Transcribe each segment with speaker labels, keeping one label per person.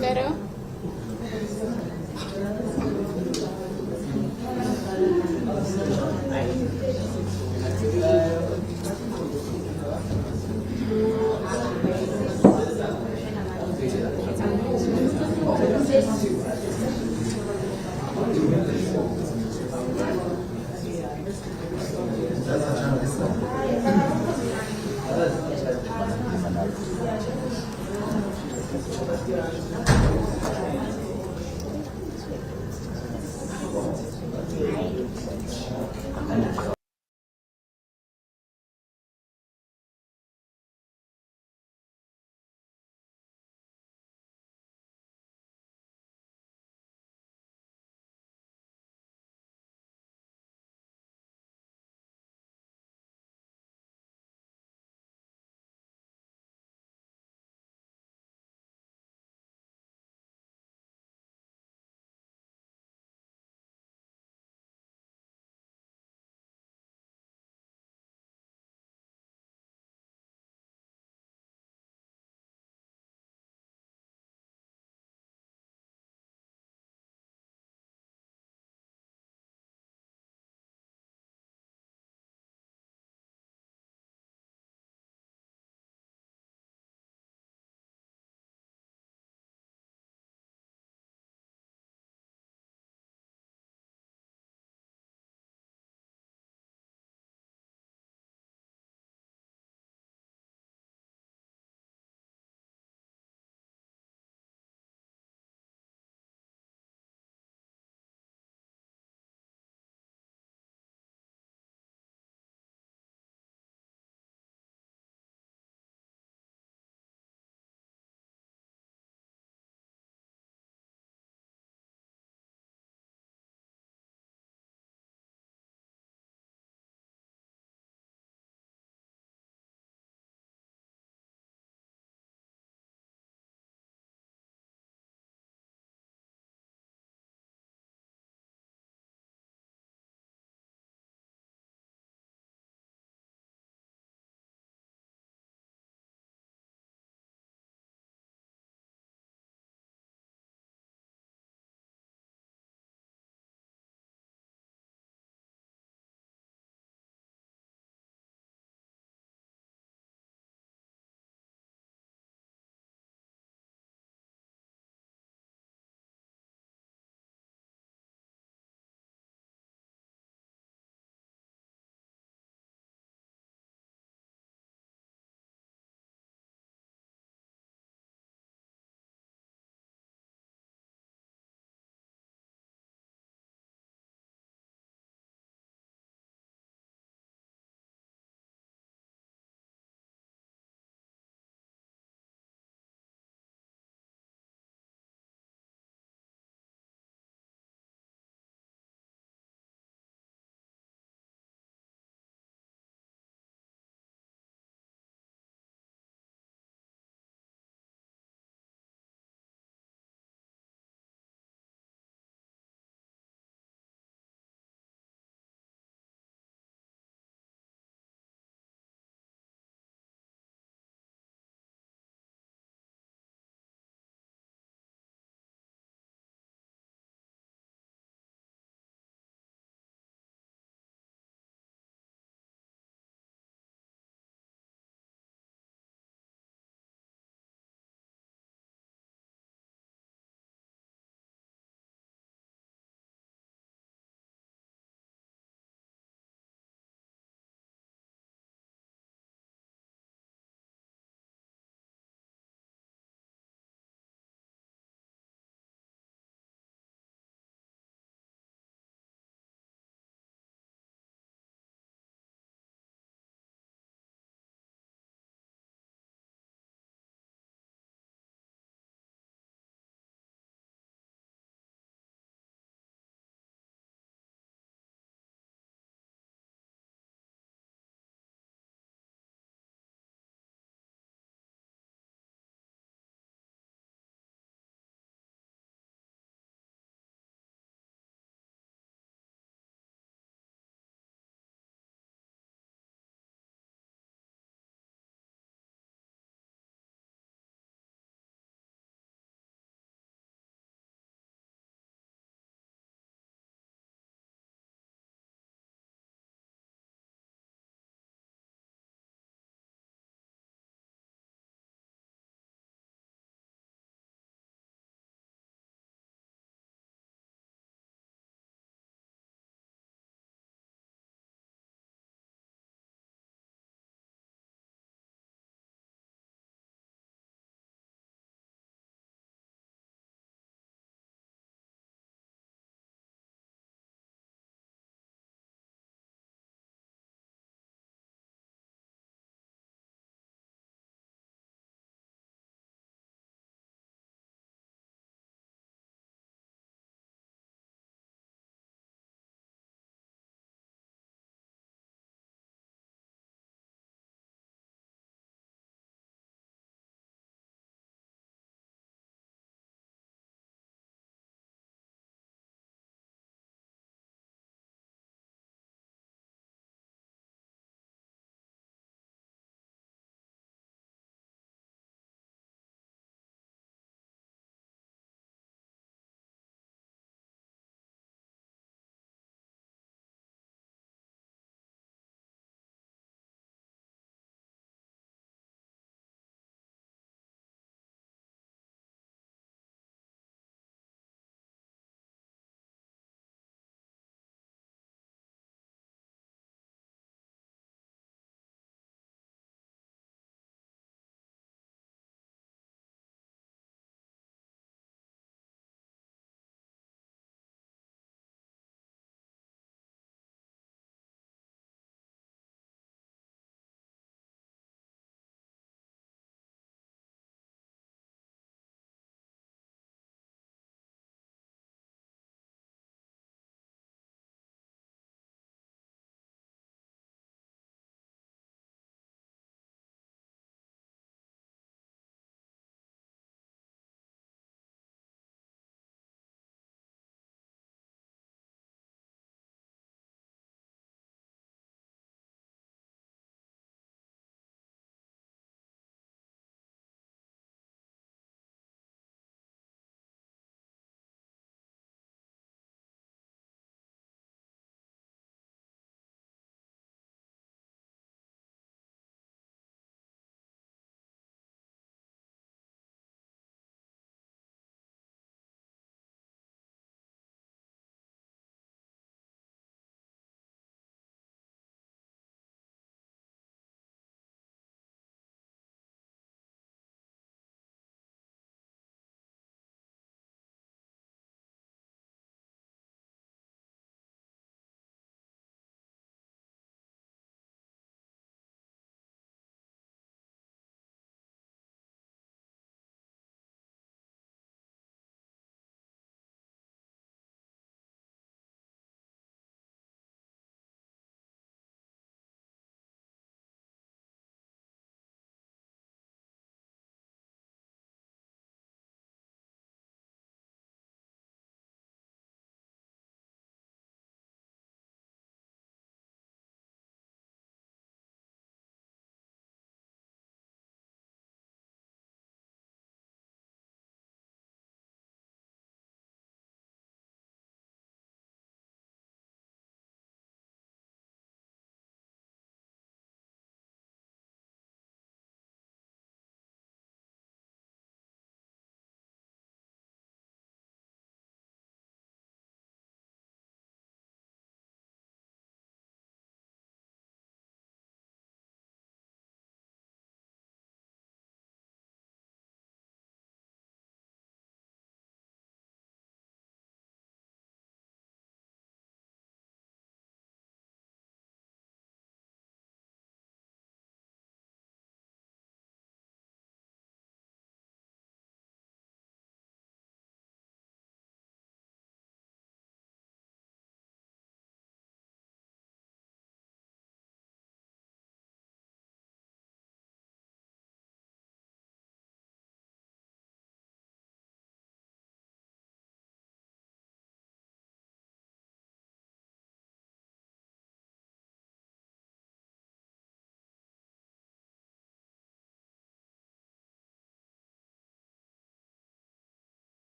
Speaker 1: Pero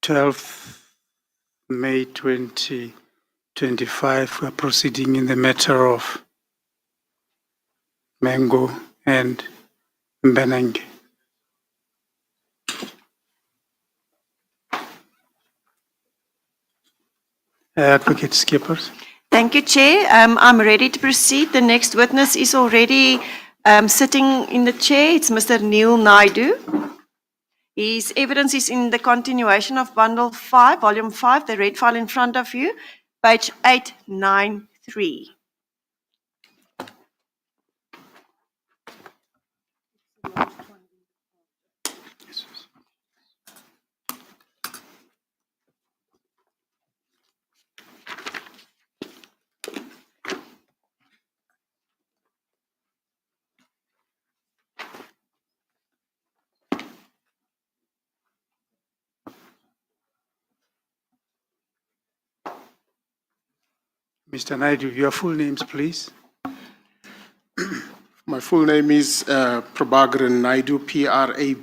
Speaker 2: 12th May 2025. We are proceeding in the matter of Mango and Mbenenge. Advocate Skippers.
Speaker 3: Thank you, Chair. I'm ready to proceed. The next witness is already sitting in the chair. It's Mr. Neil Naidu. His evidence is in the continuation of Bundle 5, Volume 5, the red file in front of you, page 893.
Speaker 2: Mr. Naidu, your full names, please.
Speaker 4: My full name is Prabhakaran Naidu, Prabagag,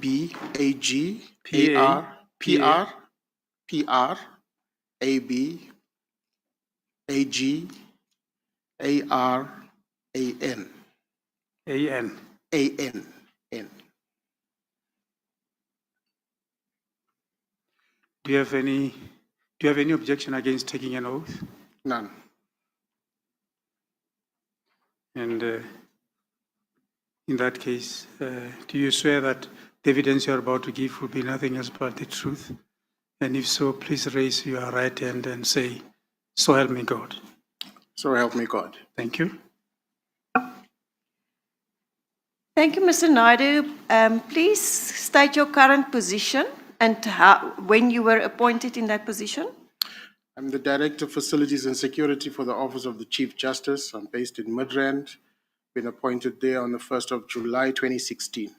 Speaker 4: P-R-A-B-A-G-A-R-A-N.
Speaker 2: A-N.
Speaker 4: A-N.
Speaker 2: Do you have any objection against taking an oath?
Speaker 4: None.
Speaker 2: And in that case, do you swear that the evidence you're about to give will be nothing else but the truth? And if so, please raise your right hand and say, "So help me God."
Speaker 4: So help me God.
Speaker 2: Thank you.
Speaker 3: Thank you, Mr. Naidu. Please state your current position and when you were appointed in that position.
Speaker 4: I'm the Director of Facilities and Security for the Office of the Chief Justice. I'm based in Midrand. Been appointed there on the 1st of July 2016.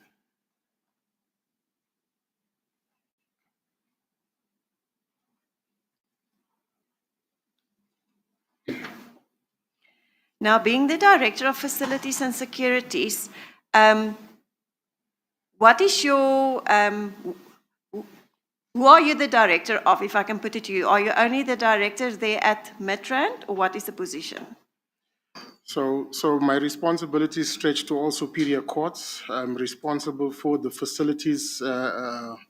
Speaker 3: Now, being the Director of Facilities and Securities, what is your, who are you the Director of, if I can put it to you? Are you only the Director there at Midrand, or what is the position?
Speaker 4: So my responsibilities stretch to all superior courts. I'm responsible for the facilities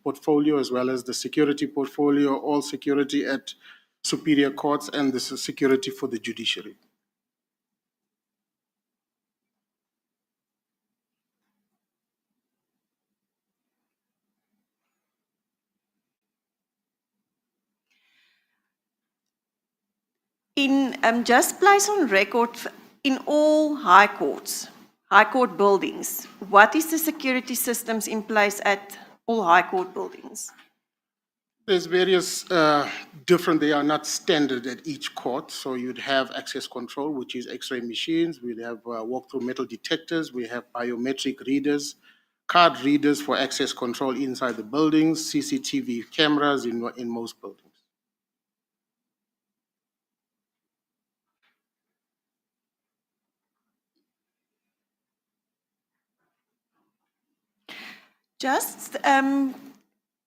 Speaker 4: portfolio as well as the security portfolio, all security at superior courts, and the security for the judiciary.
Speaker 3: Just place on record, in all high courts, high court buildings, what is the security systems in place at all high court buildings?
Speaker 4: There's various different, they are not standard at each court. So you'd have access control, which is x-ray machines. We'd have walk-through metal detectors. We have biometric readers, card readers for access control inside the buildings, CCTV cameras in most buildings.
Speaker 3: Just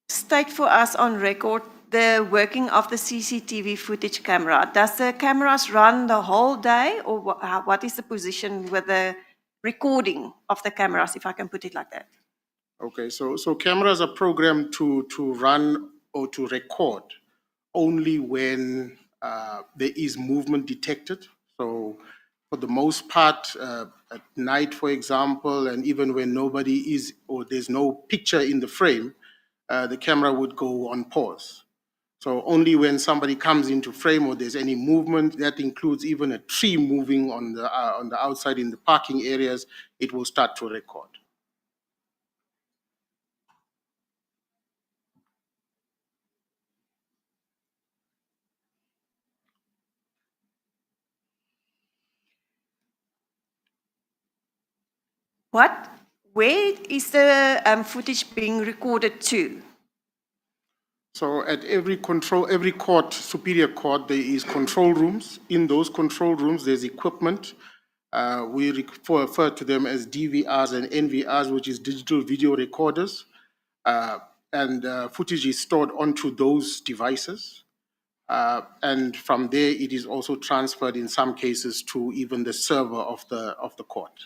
Speaker 3: state for us on record the working of the CCTV footage camera. Does the cameras run the whole day, or what is the position with the recording of the cameras, if I can put it like that?
Speaker 4: Okay, so cameras are programmed to run or to record only when there is movement detected. So for the most part, at night, for example, and even when nobody is or there's no picture in the frame, the camera would go on pause. So only when somebody comes into frame or there's any movement, that includes even a tree moving on the outside in the parking areas, it will start to record.
Speaker 3: Where is the footage being recorded to?
Speaker 4: So at every court, superior court, there is control rooms. In those control rooms, there's equipment. We refer to them as DVRs and NVRs, which is digital video recorders. footage is stored onto those devices. And from there, it is also transferred in some cases to even the server of the court.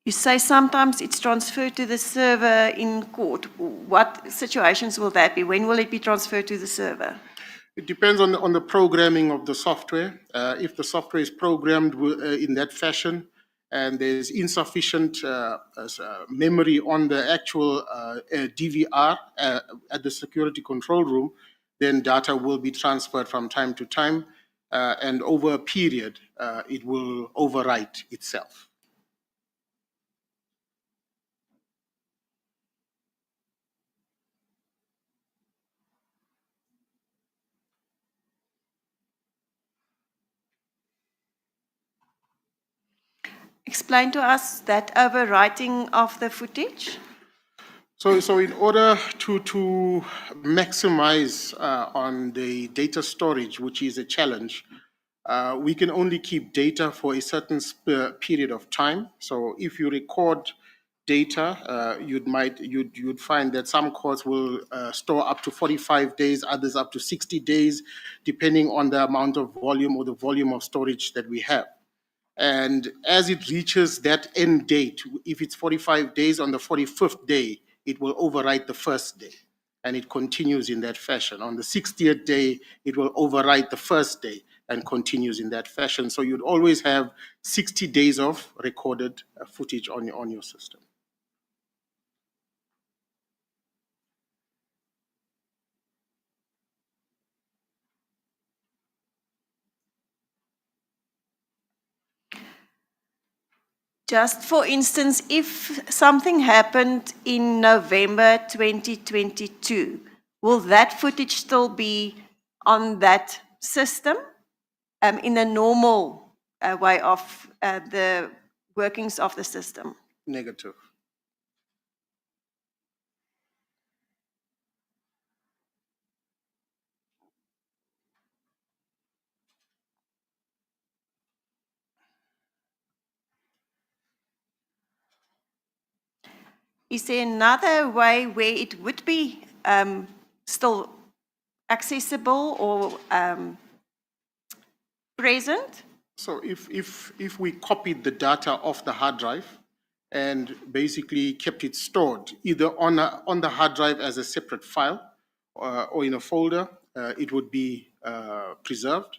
Speaker 3: You say sometimes it's transferred to the server in court. What situations will that be? When will it be transferred to the server?
Speaker 4: It depends on the programming of the software. If the software is programmed in that fashion and there's insufficient memory on the actual DVR at the security control room, then data will be transferred from time to time, and over a period, it will overwrite itself.
Speaker 3: Explain to us that overwriting of the footage.
Speaker 4: So in order to maximize on the data storage, which is a challenge, we can only keep data for a certain period of time. So if you record data, you'd find that some courts will store up to 45 days, others up to 60 days, depending on the amount of volume or the volume of storage that we have. And as it reaches that end date, if it's 45 days, on the 45th day, it will overwrite the first day. And it continues in that fashion. On the 60th day, it will overwrite the first day and continues in that fashion. So you'd always have 60 days of recorded footage on your system.
Speaker 3: Just for instance, if something happened in November 2022, will that footage still be on that system in the normal way of the workings of the system?
Speaker 4: Negative.
Speaker 3: Is there another way where it would be still accessible or present?
Speaker 4: So if we copied the data off the hard drive and basically kept it stored either on the hard drive as a separate file or in a folder, it would be preserved.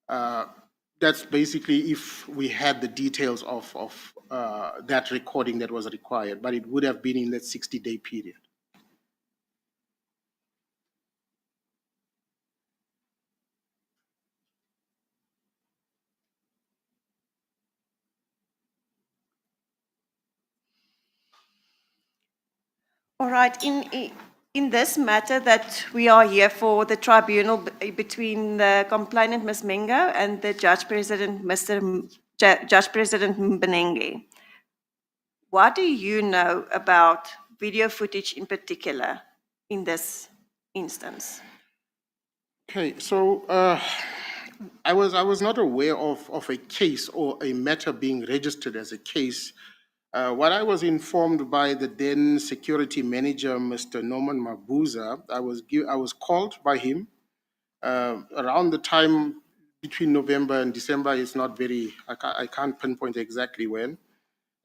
Speaker 4: That's basically if we had the details of that recording that was required, but it would have been in that 60-day period.
Speaker 3: All right. In this matter that we are here for, the tribunal between the complainant, Ms. Mengo, and the Judge President, Judge President Mbenenge, what do you know about video footage in particular in this instance?
Speaker 4: Okay, so I was not aware of a case or a matter being registered as a case. What I was informed by the then security manager, Mr. Norman Mabuza, I was called by him around the time between November and December. It's not very, I can't pinpoint exactly when.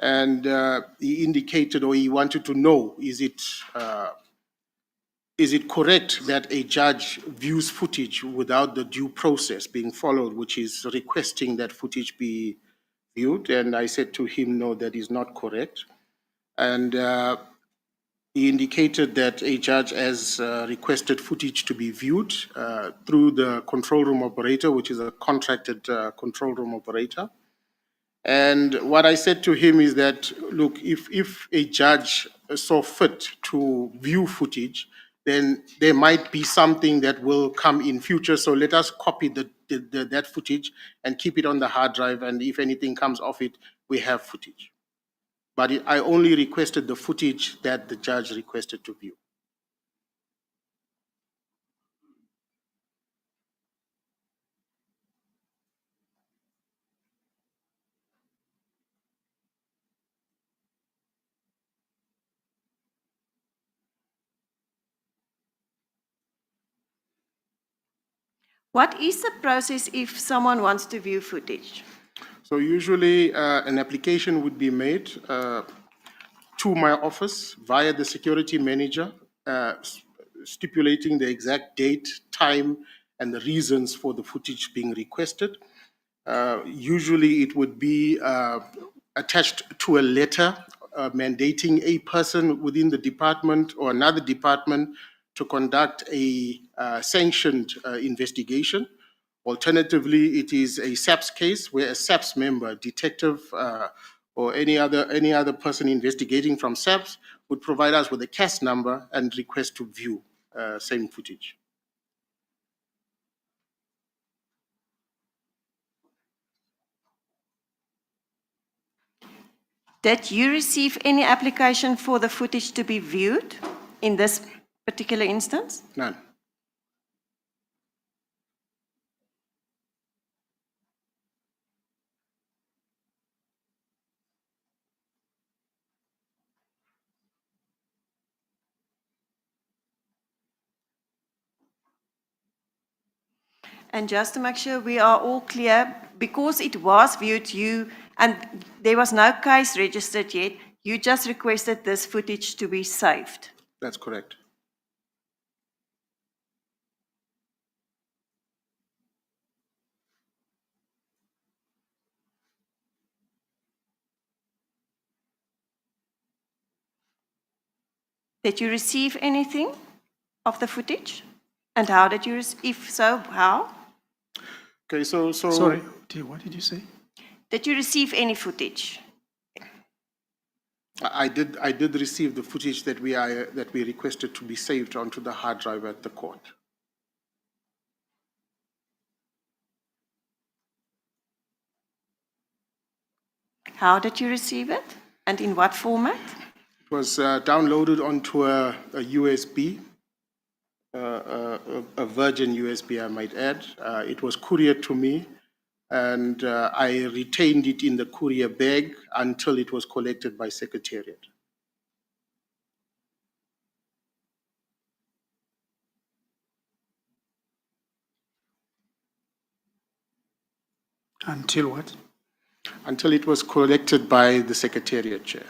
Speaker 4: And he indicated, or he wanted to know, is it correct that a judge views footage without the due process being followed, which is requesting that footage be viewed? And I said to him, no, that is not correct. And he indicated that a judge has requested footage to be viewed through the control room operator, which is a contracted control room operator. And what I said to him is that, look, if a judge saw fit to view footage, then there might be something that will come in future. So let us copy that footage and keep it on the hard drive. And if anything comes off it, we have footage. but I only requested the footage that the judge requested to view.
Speaker 3: What is the process if someone wants to view footage?
Speaker 4: So usually an application would be made to my office via the security manager, stipulating the exact date, time, and the reasons for the footage being requested. Usually it would be attached to a letter mandating a person within the department or another department to conduct a sanctioned investigation. Alternatively, it is a SAPS case where a SAPS member, detective, or any other person investigating from SAPS would provide us with a CAS number and request to view same footage.
Speaker 3: Did you receive any application for the footage to be viewed in this particular instance?
Speaker 4: None.
Speaker 3: And just to make sure we are all clear, because it was viewed, and there was no case registered yet, you just requested this footage to be saved.
Speaker 4: That's correct.
Speaker 3: Did you receive anything of the footage? And how did you receive? If so, how?
Speaker 4: Okay, so
Speaker 2: Sorry, what did you say?
Speaker 3: Did you receive any footage?
Speaker 4: I did receive the footage that we requested to be saved onto the hard drive at the court.
Speaker 3: How did you receive it? And in what format?
Speaker 4: It was downloaded onto a USB, a Virgin USB, I might add. It was couriered to me, and I retained it in the courier bag until it was collected by Secretariat.
Speaker 2: Until what?
Speaker 4: Until it was collected by the Secretariat chair.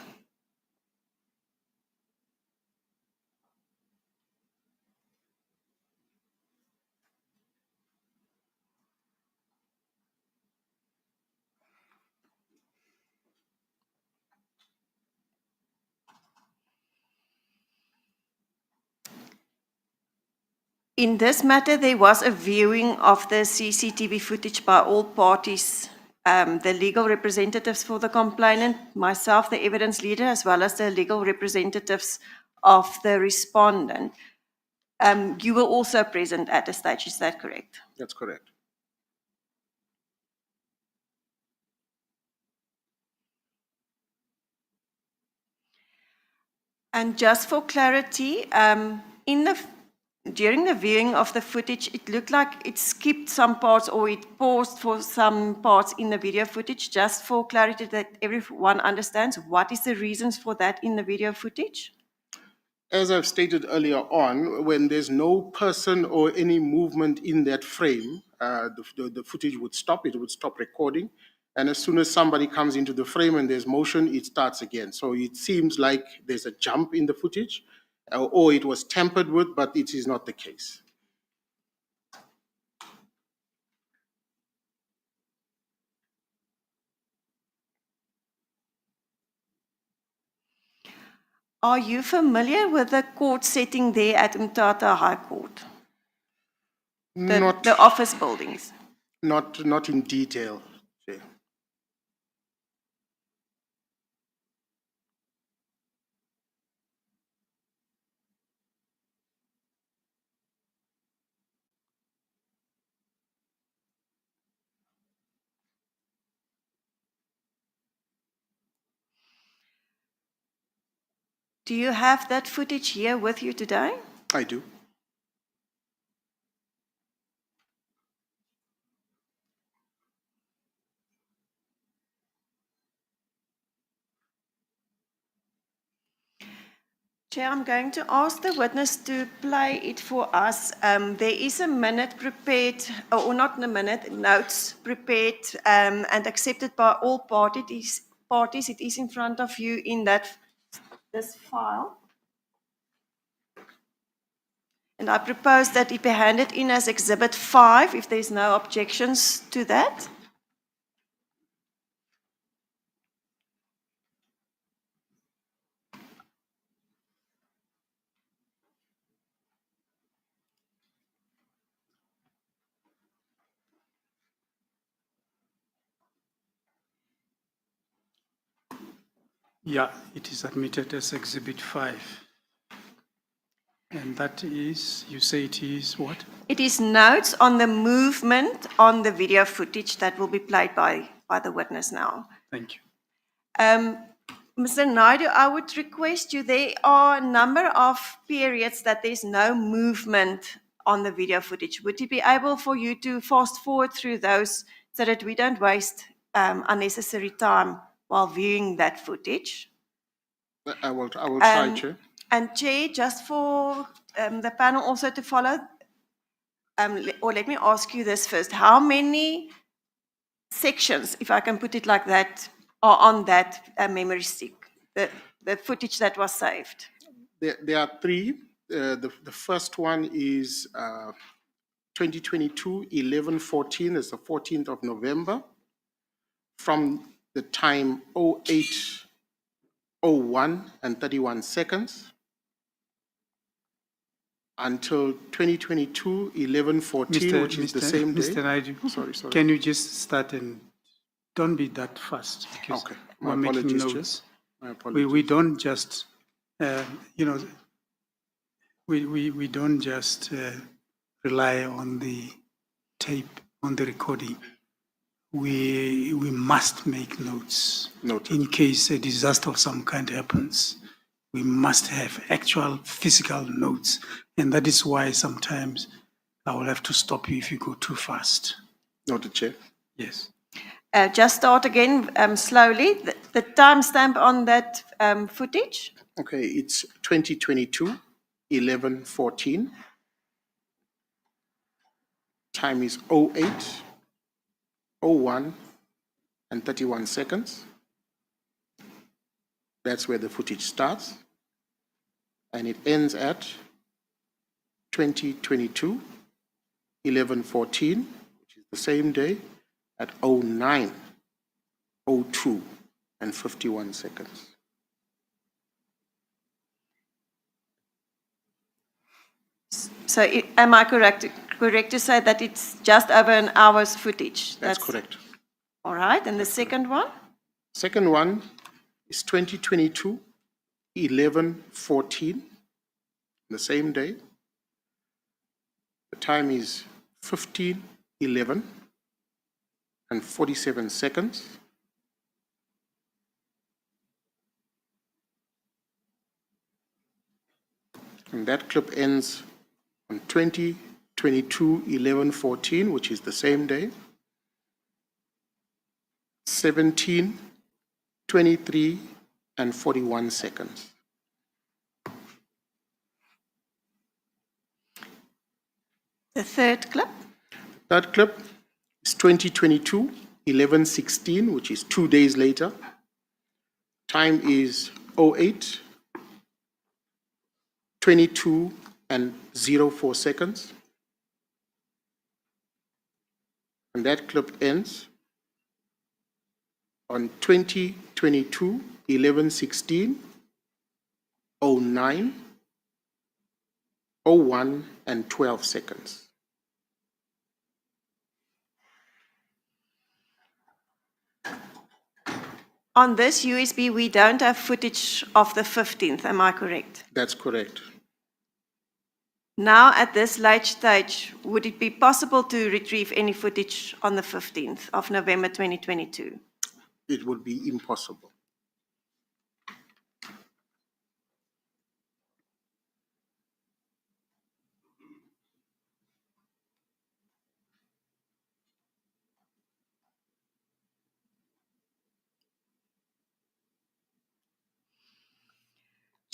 Speaker 3: In this matter, there was a viewing of the CCTV footage by all parties, the legal representatives for the complainant, myself, the evidence leader, as well as the legal representatives of the respondent. You were also present at the stage, is that correct?
Speaker 4: That's correct.
Speaker 3: And just for clarity, during the viewing of the footage, it looked like it skipped some parts or it paused for some parts in the video footage. Just for clarity that everyone understands, what is the reasons for that in the video footage?
Speaker 4: As I've stated earlier on, when there's no person or any movement in that frame, the footage would stop, it would stop recording. And as soon as somebody comes into the frame and there's motion, it starts again. So it seems like there's a jump in the footage, or it was tampered with, but it is not the case.
Speaker 3: Are you familiar with the court setting there at Mthatha High Court? The office buildings?
Speaker 4: Not in detail. Chair.
Speaker 3: Do you have that footage here with you today?
Speaker 4: I do.
Speaker 3: Chair, I'm going to ask the witness to play it for us. There is a minute prepared, or not a minute, notes prepared and accepted by all parties. It is in front of you in this file. And I propose that it be handed in as Exhibit 5, if there's no objections to that.
Speaker 2: Yeah, it is admitted as Exhibit 5. And that is, you say it is what?
Speaker 3: It is notes on the movement on the video footage that will be played by the witness now.
Speaker 2: Thank you.
Speaker 3: Mr. Naidu, I would request you, there are a number of periods that there's no movement on the video footage. Would it be able for you to fast forward through those so that we don't waste unnecessary time while viewing that footage?
Speaker 4: I will try, Chair.
Speaker 3: And Chair, just for the panel also to follow, or let me ask you this first. How many sections, if I can put it like that, are on that memory stick, the footage that was saved?
Speaker 4: There are 3. The first one is 2022-11-14, it's the 14th of November, from the time 08:01 and 31 seconds until 2022-11-14, which is the same day.
Speaker 2: Mr. Naidu,
Speaker 4: Sorry.
Speaker 2: can you just start and don't be that fast? Because
Speaker 4: Okay, my
Speaker 2: we're making
Speaker 4: apologies, Chair.
Speaker 2: notes.
Speaker 4: My apologies.
Speaker 2: We don't just, we don't just rely on the tape, on the recording. We must make notes.
Speaker 4: Noted.
Speaker 2: In case a disaster of some kind happens. We must have actual physical notes. And that is why sometimes I will have to stop you if you go too fast.
Speaker 4: Noted, Chair.
Speaker 2: Yes.
Speaker 3: Just start again slowly. The timestamp on that footage.
Speaker 4: Okay, it's 2022-11-14. Time is 08:01 and 31 seconds. That's where the footage starts. And it ends at 2022-11-14, which is the same day, at 09:02 and 51 seconds.
Speaker 3: So am I correct to say that it's just over an hour's footage?
Speaker 4: That's correct.
Speaker 3: All right. And the second one?
Speaker 4: Second one is 2022-11-14, the same day. The time is 15:11 and 47 seconds. And that clip ends on 2022-11-14, which is the same day. 17:23 and 41 seconds.
Speaker 3: The third clip?
Speaker 4: Third clip is 2022-11-16, which is 2 days later. Time is 08:22 and 04 seconds. And that clip ends on 2022-11-16, 09, 01 and 12 seconds.
Speaker 3: On this USB, we don't have footage of the 15th, am I correct?
Speaker 4: That's correct.
Speaker 3: Now, at this late stage, would it be possible to retrieve any footage on the 15th of November 2022?
Speaker 4: It would be impossible.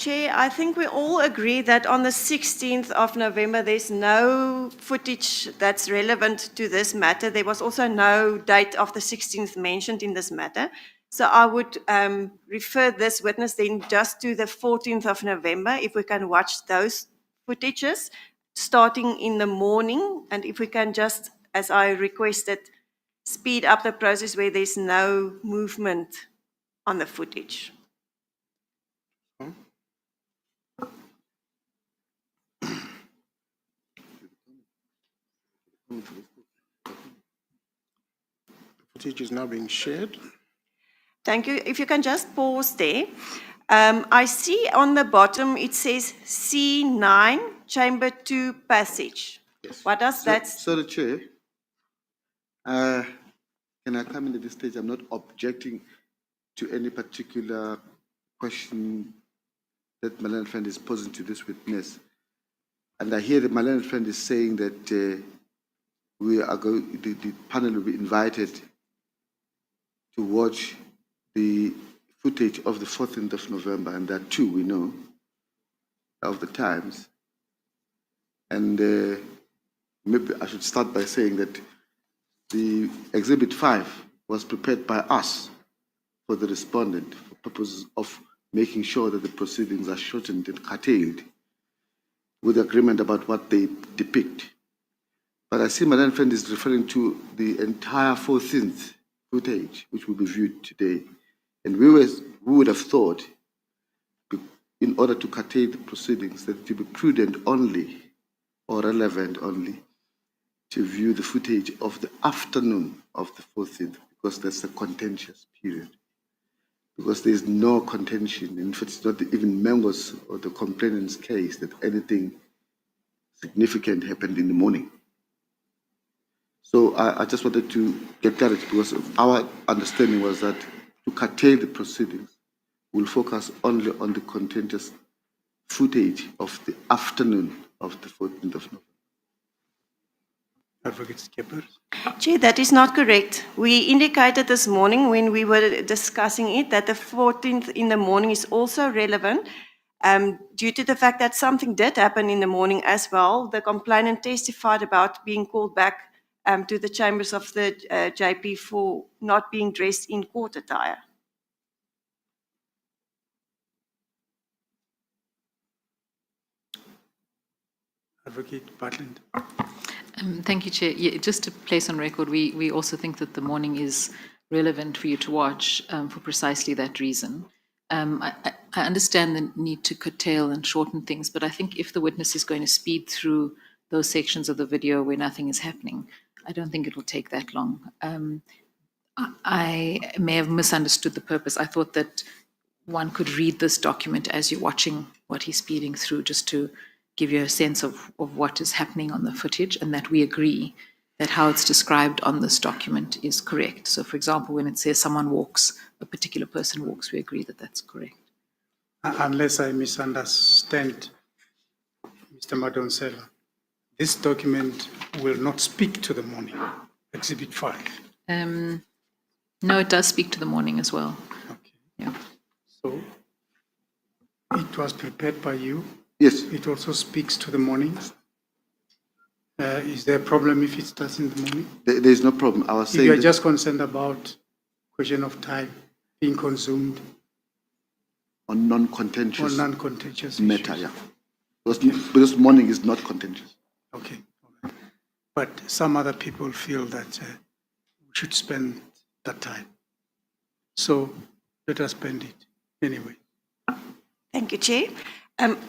Speaker 3: Chair, I think we all agree that on the 16th of November, there's no footage that's relevant to this matter. There was also no date of the 16th mentioned in this matter. So I would refer this witness then just to the 14th of November, if we can watch those footages starting in the morning, and if we can just, as I requested, speed up the process where there's no movement on the footage.
Speaker 4: Footage is now being shared.
Speaker 3: Thank you. If you can just pause there. I see on the bottom it says C9, Chamber 2 passage.
Speaker 4: Yes.
Speaker 3: What does that?
Speaker 5: Sorry, Chair. Can I come in at this stage? I'm not objecting to any particular question that my learned friend is posing to this witness. And I hear that my learned friend is saying that the panel will be invited to watch the footage of the 14th of November, and that too we know of the times. And maybe I should start by saying that the Exhibit 5 was prepared by us for the respondent for purposes of making sure that the proceedings are shortened and curtailed with agreement about what they depict. But I see my learned friend is referring to the entire 14th footage, which will be viewed today. And we would have thought, in order to curtail the proceedings, that it would be prudent only or relevant only to view the footage of the afternoon of the 14th, because that's a contentious period. Because there is no contention, in fact, it's not even Mengo's or the complainant's case that anything significant happened in the morning. So I just wanted to get clarity, because our understanding was that to curtail the proceedings, we'll focus only on the contentious footage of the afternoon of the 14th of November.
Speaker 2: Advocate Skipper.
Speaker 3: Chair, that is not correct. We indicated this morning when we were discussing it that the 14th in the morning is also relevant due to the fact that something did happen in the morning as well. The complainant testified about being called back to the chambers of the JP for not being dressed in court attire.
Speaker 2: Advocate Bartland.
Speaker 1: Thank you, Chair. Yeah, just to place on record, we also think that the morning is relevant for you to watch for precisely that reason. I understand the need to curtail and shorten things, but I think if the witness is going to speed through those sections of the video where nothing is happening, I don't think it will take that long. I may have misunderstood the purpose. I thought that one could read this document as you're watching what he's speeding through, just to give you a sense of what is happening on the footage, and that we agree that how it's described on this document is correct. So, for example, when it says someone walks, a particular person walks, we agree that that's correct.
Speaker 2: Unless I misunderstand Mr. Madonsela, this document will not speak to the morning, Exhibit 5.
Speaker 1: No, it does speak to the morning as well.
Speaker 2: Okay.
Speaker 1: Yeah.
Speaker 2: So it was prepared by you.
Speaker 5: Yes.
Speaker 2: It also speaks to the mornings. Is there a problem if it starts in the morning?
Speaker 5: There is no problem. I was
Speaker 2: If
Speaker 5: saying
Speaker 2: you are
Speaker 5: that-
Speaker 2: just concerned about question of time being consumed
Speaker 5: on non-contentious
Speaker 2: or non-contentious
Speaker 5: matter,
Speaker 2: issues.
Speaker 5: yeah. Because morning is not contentious.
Speaker 2: Okay. All right. But some other people feel that we should spend that time. So let us spend it anyway.
Speaker 3: Thank you, Chair.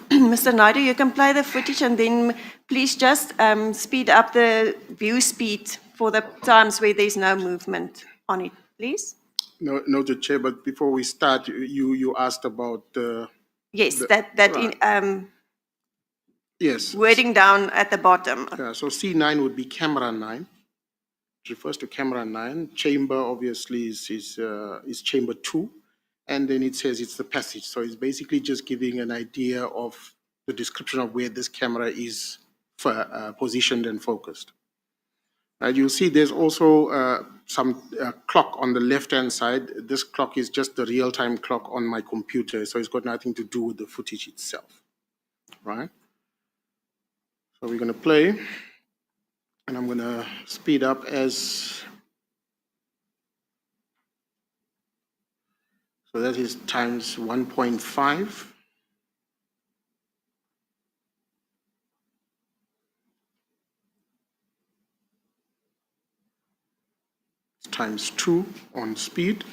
Speaker 3: Mr. Naidu, you can play the footage and then please just speed up the view speed for the times where there's no movement on it, please.
Speaker 4: No, noted, Chair, but before we start, you asked about
Speaker 3: Yes,
Speaker 4: The-
Speaker 3: that
Speaker 4: right. Yes.
Speaker 3: wording down at the bottom.
Speaker 4: Yeah, so C9 would be camera 9. It refers to camera 9. Chamber obviously is chamber 2. And then it says it's the passage. So it's basically just giving an idea of the description of where this camera is positioned and focused. You'll see there's also some clock on the left-hand side. This clock is just the real-time clock on my computer, so it's got nothing to do with the footage itself, right? So we're going to play, and I'm going to speed up as... So that is times 1.5. Times 2 on speed.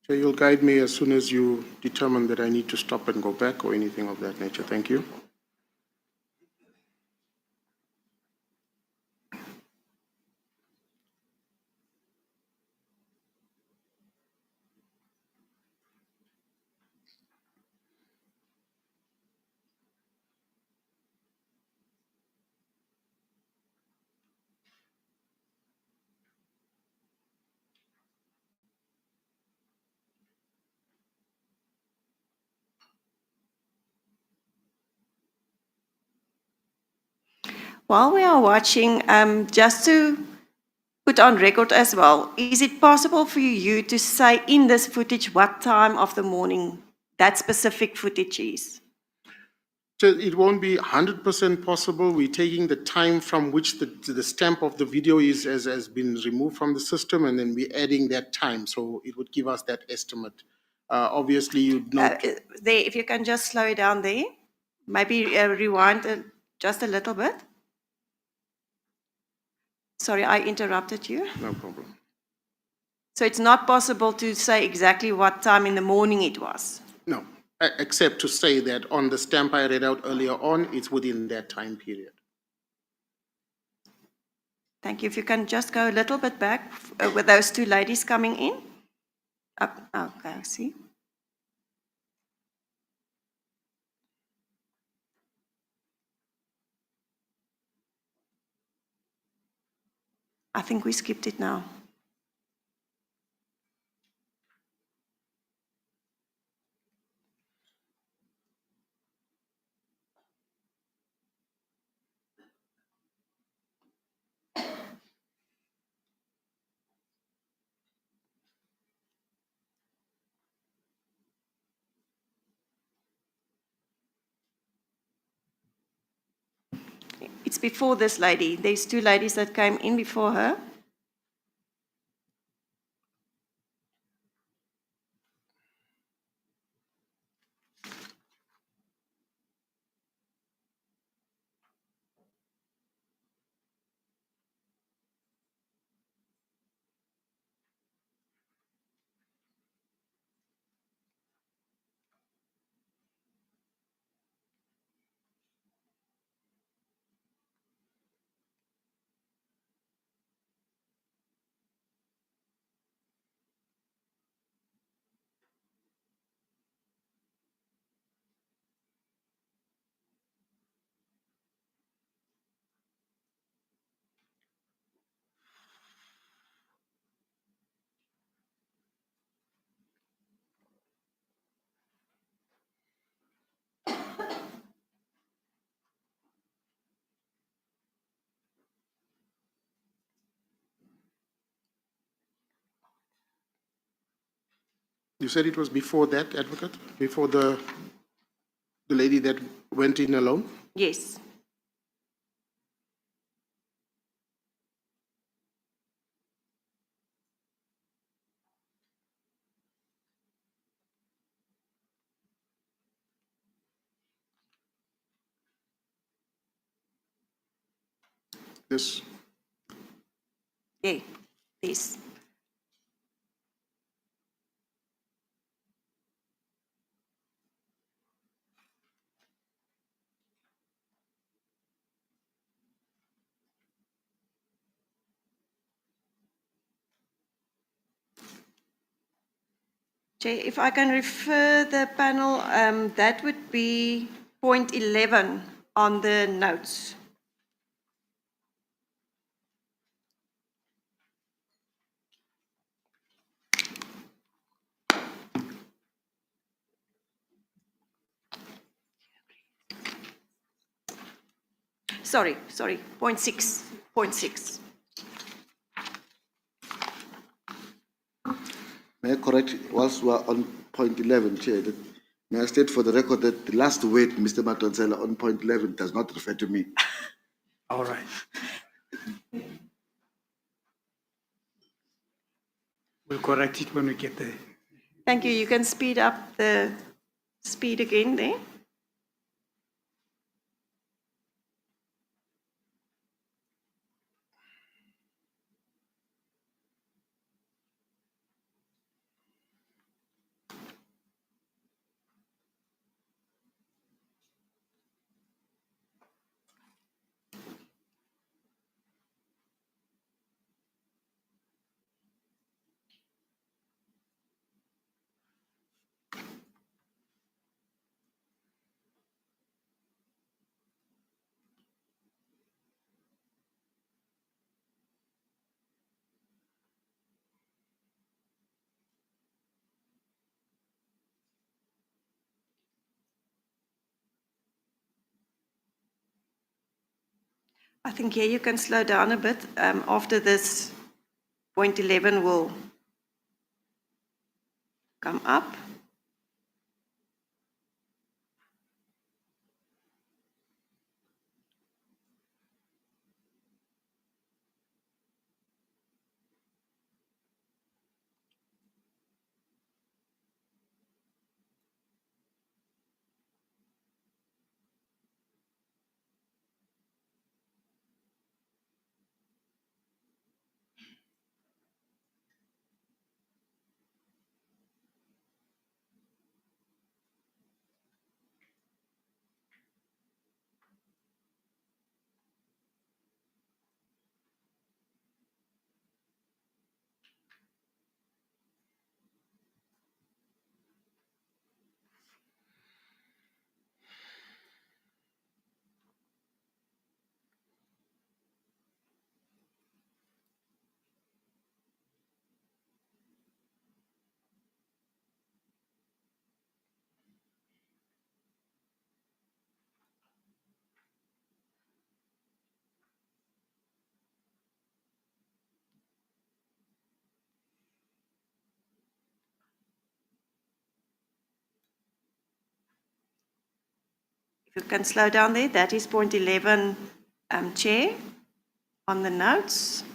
Speaker 4: So you'll guide me as soon as you determine that I need to stop and go back or anything of that nature. Thank you.
Speaker 3: While we are watching, just to put on record as well, is it possible for you to say in this footage what time of the morning that specific footage is?
Speaker 4: So it won't be 100% possible. We're taking the time from which the stamp of the video has been removed from the system, and then we're adding that time. So it would give us that estimate. Obviously, you'd know.
Speaker 3: There, if you can just slow it down there, maybe rewind just a little bit. Sorry, I interrupted you.
Speaker 4: No problem.
Speaker 3: So it's not possible to say exactly what time in the morning it was?
Speaker 4: No, except to say that on the stamp I read out earlier on, it's within that time period.
Speaker 3: Thank you. If you can just go a little bit back with those two ladies coming in. Up, okay, I see. I think we skipped it now. It's before this lady. There's two ladies that came in before her.
Speaker 4: You said it was before that, advocate? Before the lady that went in alone?
Speaker 3: Yes.
Speaker 4: This.
Speaker 3: Yeah, this. Jay, if I can refer the panel, that would be point 11 on the notes. sorry, point 6, point 6.
Speaker 5: May I correct, whilst we are on point 11, Chair, that may I state for the record that the last word, Mr. Matonsela, on point 11 does not refer to me.
Speaker 2: All right. We'll correct it when we get there.
Speaker 3: Thank you. You can speed up the speed again there. I think here you can slow down a bit. After this, point 11 will come up. If you can slow down there, that is point 11, Chair, on the notes.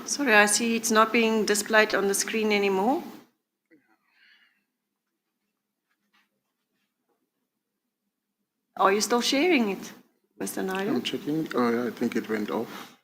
Speaker 3: Sorry, I see it's not being displayed on the screen anymore. Are you still sharing it, Mr. Naidu?
Speaker 4: I'm checking. Oh, yeah, I think it went off.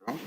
Speaker 4: Oh.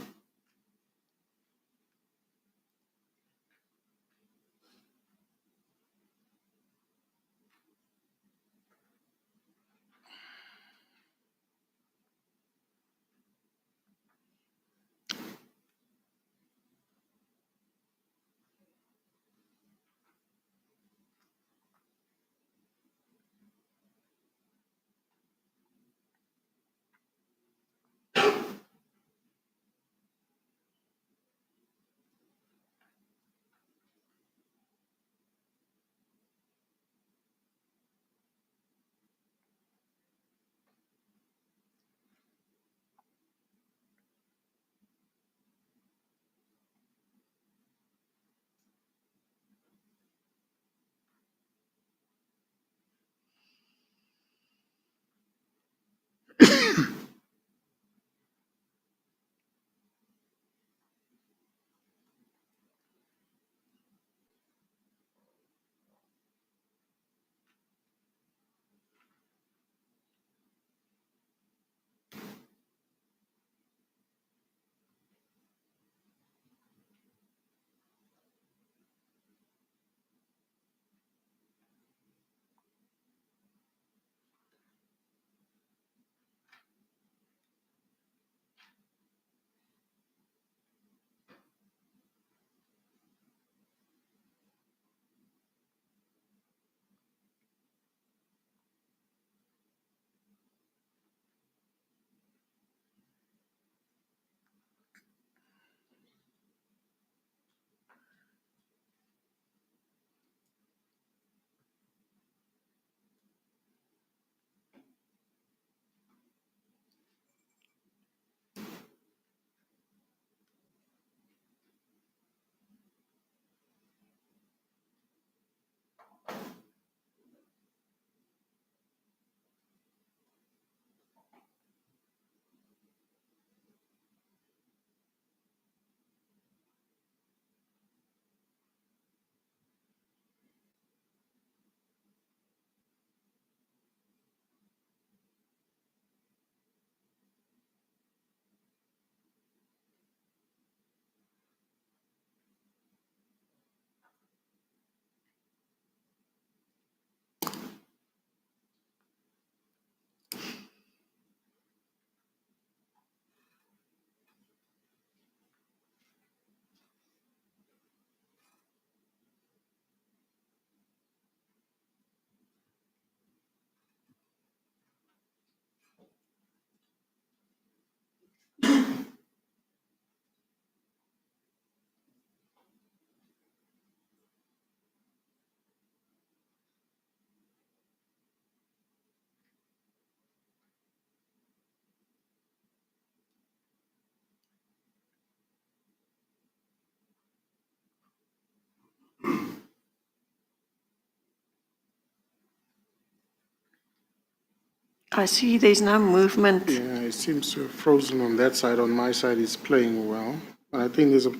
Speaker 3: I see there's no movement.
Speaker 4: Yeah, it seems to have frozen on that side. On my side, it's playing well. I think there's a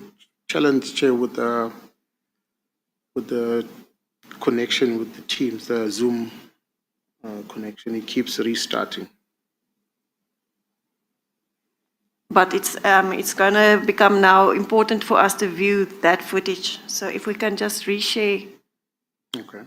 Speaker 4: challenge here with the connection with the teams, the Zoom connection. It keeps restarting.
Speaker 3: But it's going to become now important for us to view that footage. So if we can just reshare.
Speaker 4: Okay.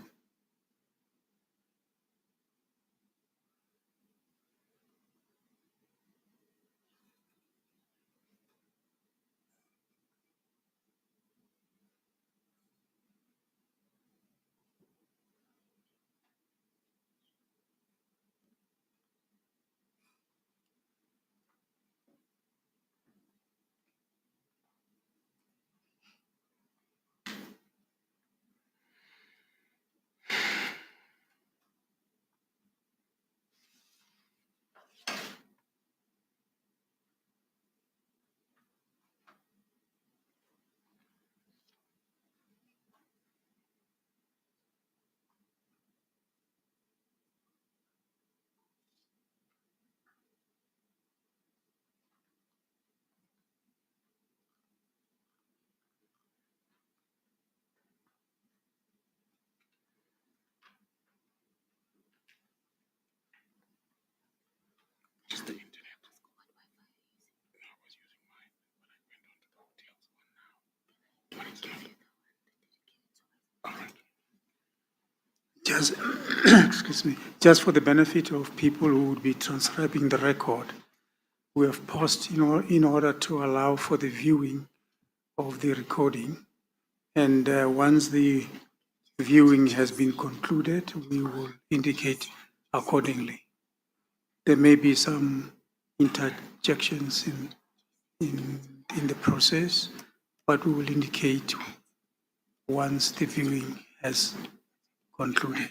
Speaker 2: Just, excuse me, just for the benefit of people who would be transcribing the record, we have paused in order to allow for the viewing of the recording. And once the viewing has been concluded, we will indicate accordingly. There may be some interjections in the process, but we will indicate once the viewing has concluded.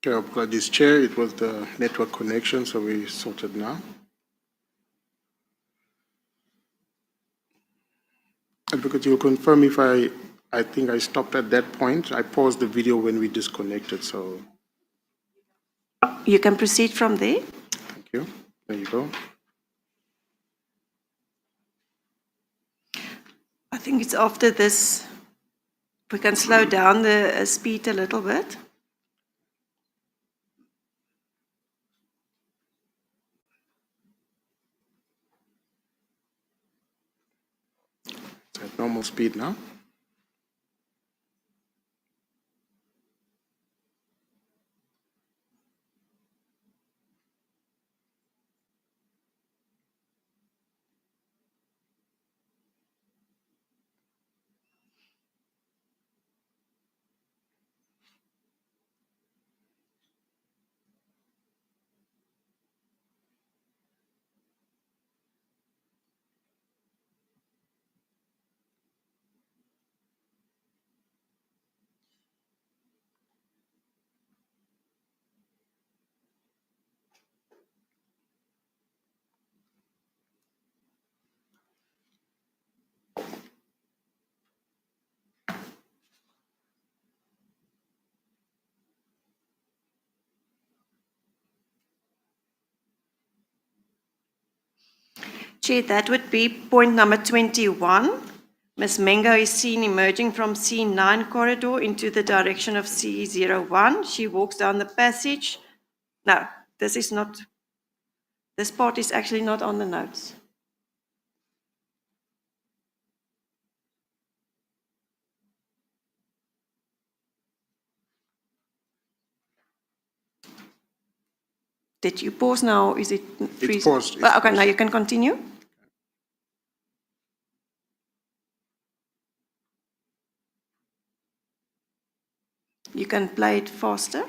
Speaker 4: Okay, apologies, Chair. It was the network connection, so we sorted now. Advocate, you'll confirm if I think I stopped at that point. I paused the video when we disconnected, so
Speaker 3: You can proceed from there.
Speaker 4: thank you. There you go.
Speaker 3: I think it's after this, we can slow down the speed a little bit.
Speaker 4: It's at normal speed now.
Speaker 3: Chair, that would be point number 21. Ms. Mengo is seen emerging from C9 corridor into the direction of C01. She walks down the passage. No, this part is actually not on the notes. Did you pause now? Is it freeze?
Speaker 4: paused, it's
Speaker 3: Okay,
Speaker 4: paused.
Speaker 3: now you can continue. You can play it faster.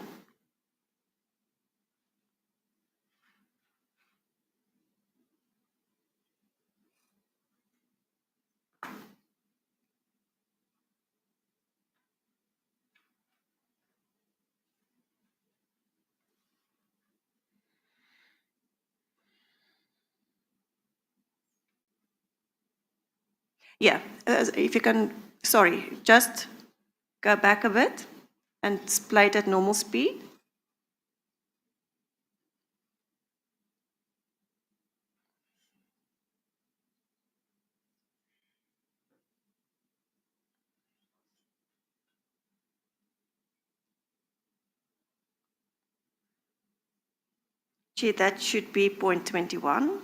Speaker 3: Yeah, if you can, sorry, just go back a bit and play it at normal speed. Chair, that should be point 21.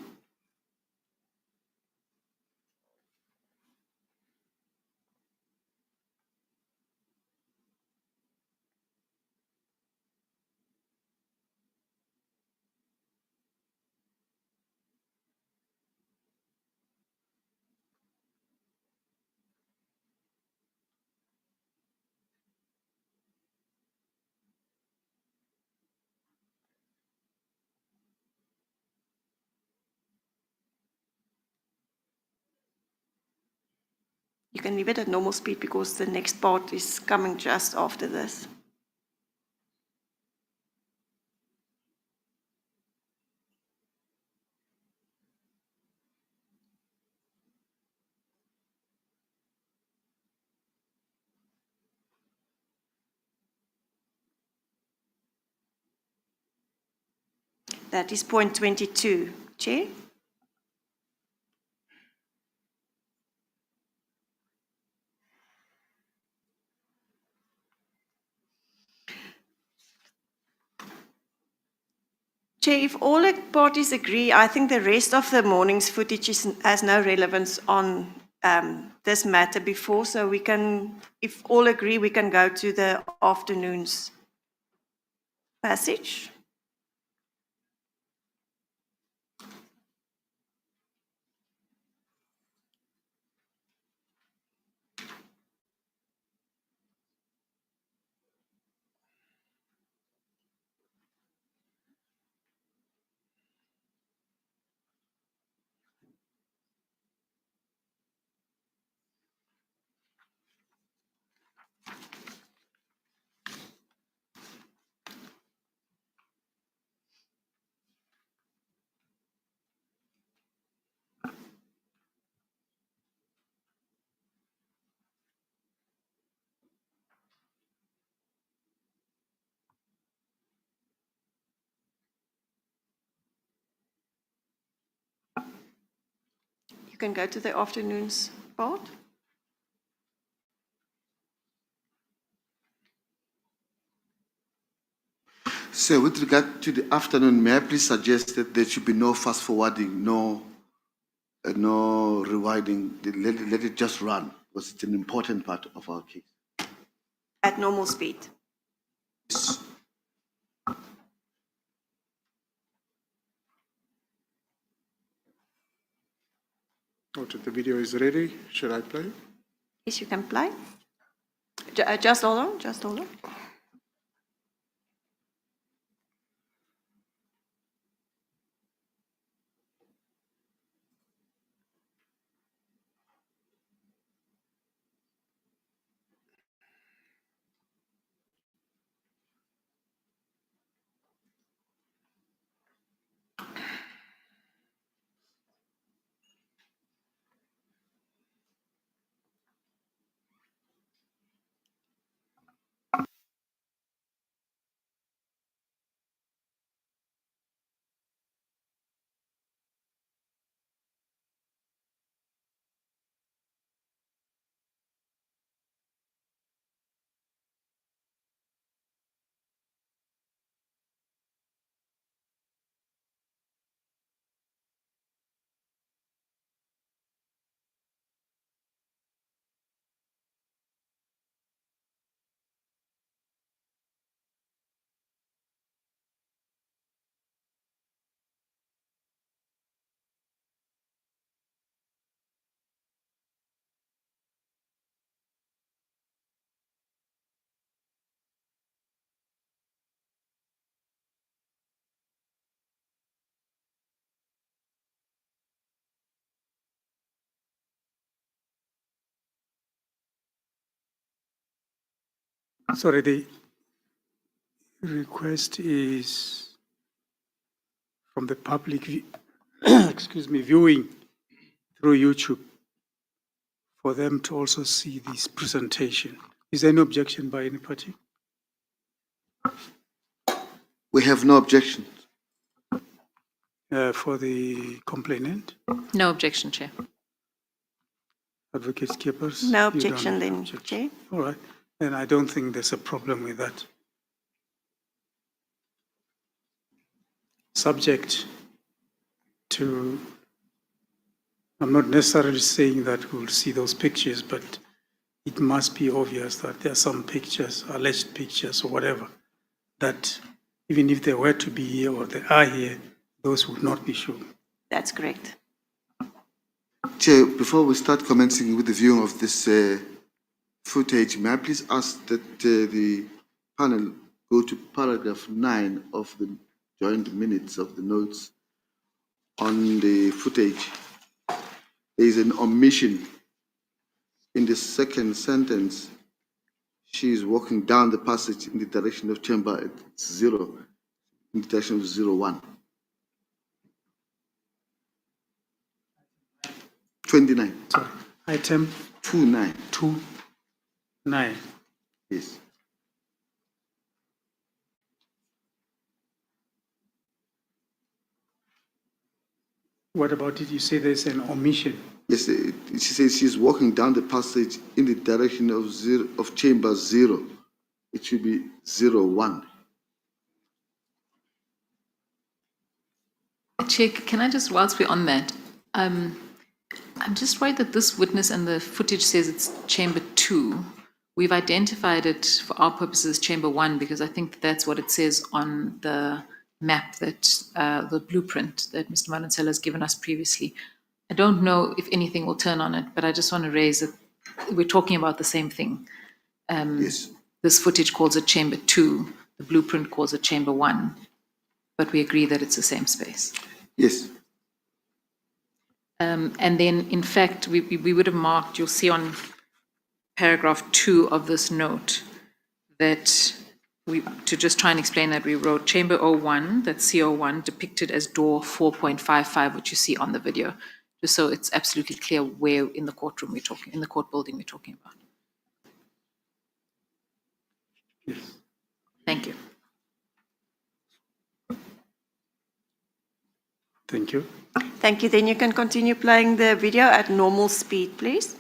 Speaker 3: You can leave it at normal speed because the next part is coming just after this. That is point 22, Chair. Chair, if all the parties agree, I think the rest of the morning's footage has no relevance on this matter before, so we can, if all agree, we can go to the afternoon's passage. You can go to the afternoon's part.
Speaker 5: So with regard to the afternoon, may I please suggest that there should be no fast forwarding, no rewinding. Let it just run, because it's an important part of our case.
Speaker 3: At normal speed.
Speaker 4: Noted, the video is ready. Should I play?
Speaker 3: Yes, you can play. Just hold on, just hold on.
Speaker 2: Sorry, the request is from the public, excuse me, viewing through YouTube for them to also see this presentation. Is there any objection by any party?
Speaker 5: We have no objections.
Speaker 2: For the complainant,
Speaker 1: No objection, Chair.
Speaker 2: advocates, keepers?
Speaker 3: No
Speaker 2: You don't
Speaker 3: objection then,
Speaker 2: object.
Speaker 3: Chair.
Speaker 2: All right, then I don't think there's a problem with that. subject to, I'm not necessarily saying that we'll see those pictures, but it must be obvious that there are some pictures, alleged pictures or whatever, that even if they were to be here or they are here, those would not be shown.
Speaker 3: That's correct.
Speaker 5: Chair, before we start commencing with the viewing of this footage, may I please ask that the panel go to paragraph 9 of the joint minutes of the notes on the footage. There is an omission in the second sentence. She is walking down the passage in the direction of chamber at 0, in the direction of 01. 29.
Speaker 2: Sorry, item
Speaker 5: 29.
Speaker 2: 2.9.
Speaker 5: Yes.
Speaker 2: What about it? You say there's an omission.
Speaker 5: Yes, she says she's walking down the passage in the direction of chamber 0. It should be 01.
Speaker 1: Chair, can I just, whilst we're on that, I'm just worried that this witness and the footage says it's chamber 2. We've identified it for our purposes chamber 1 because I think that's what it says on the map that the blueprint that Mr. Madansela has given us previously. I don't know if anything will turn on it, but I just want to raise it. We're talking about the same thing.
Speaker 5: Yes.
Speaker 1: This footage calls it chamber 2. The blueprint calls it chamber 1, but we agree that it's the same space.
Speaker 5: Yes.
Speaker 1: And then, in fact, we would have marked, you'll see on paragraph 2 of this note, that to just try and explain that, we wrote chamber 01, that's CO1, depicted as door 4.55, which you see on the video, just so it's absolutely clear where in the courtroom we're talking, in the court building we're talking about.
Speaker 2: Yes.
Speaker 1: Thank you.
Speaker 2: Thank you.
Speaker 3: Thank you. Then you can continue playing the video at normal speed, please.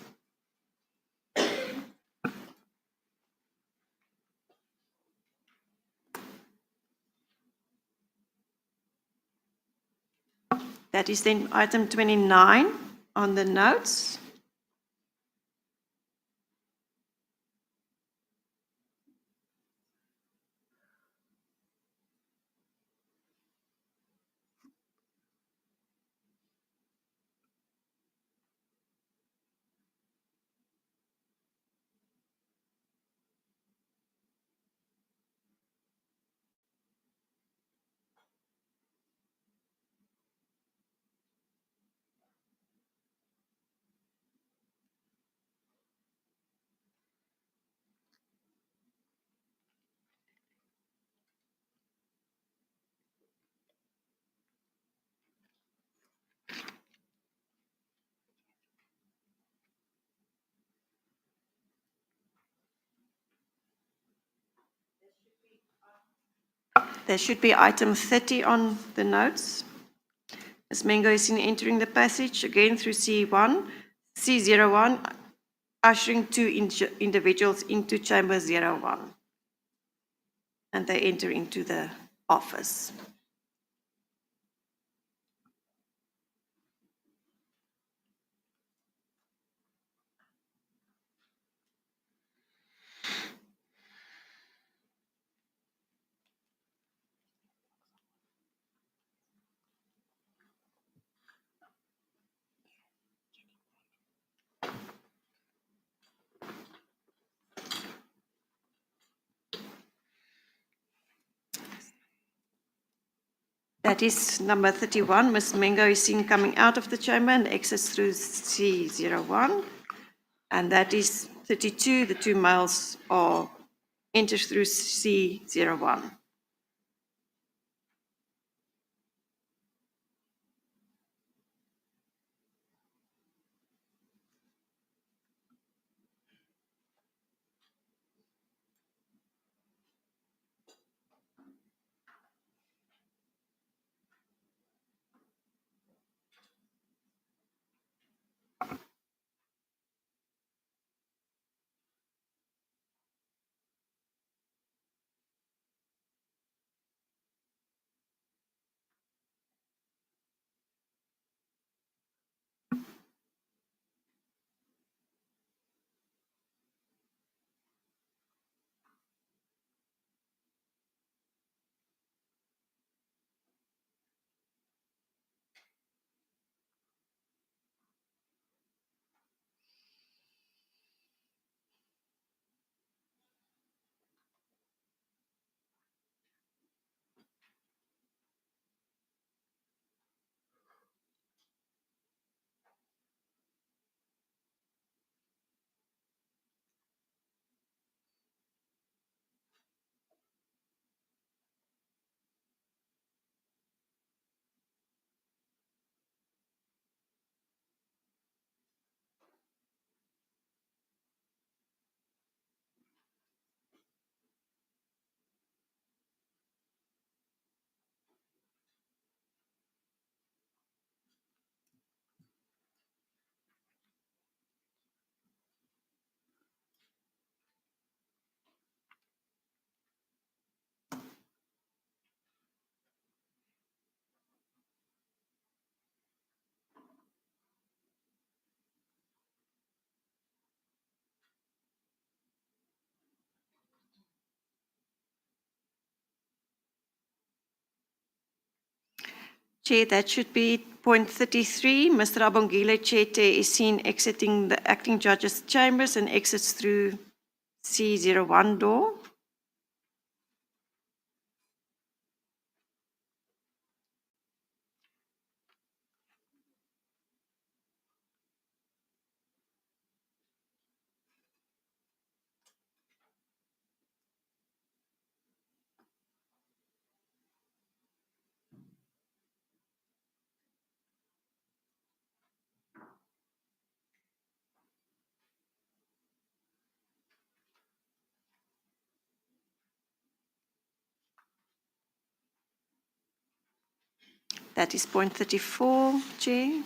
Speaker 3: That is then item 29 on the notes. There should be item 30 on the notes. Ms. Mbenenge is seen entering the passage again through C01, ushering two individuals into chamber 01. And they enter into the office. That is number 31. Ms. Mbenenge is seen coming out of the chamber and exits through C01. And that is 32. The two males are enters through C01. Chair, that should be point 33. Mr. Abongile Chete is seen exiting the acting judge's chambers and exits through C01 door. That is point 34, Chair.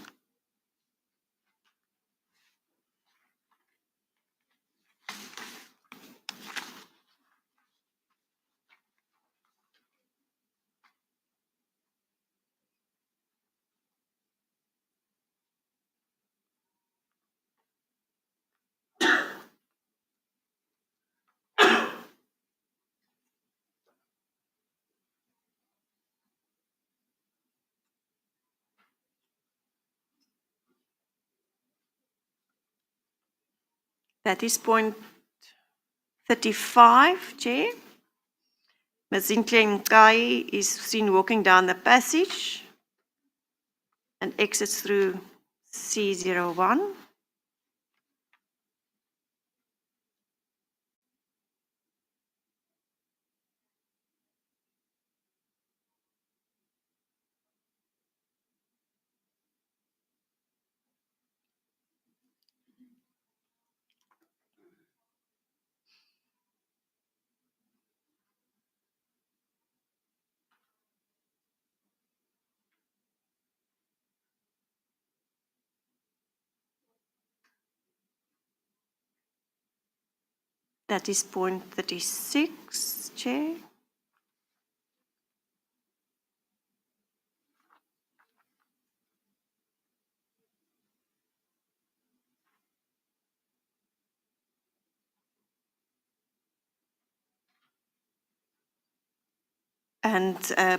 Speaker 3: That is point 35, Chair. Ms. Zinhle Nkai is seen walking down the passage and exits through C01. That is point 36, Chair. And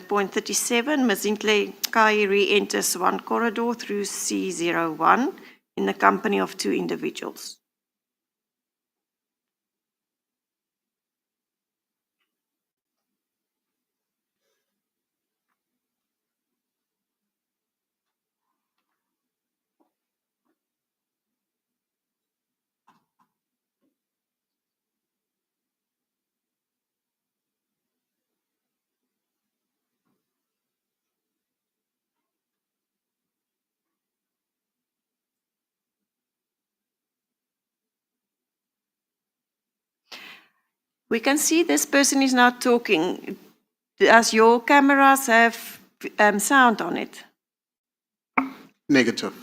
Speaker 3: point 37, Ms. Zinhle Nkai re-enters one corridor through C01 in the company of two individuals. We can see this person is now talking. Does your cameras have sound on it?
Speaker 4: Negative.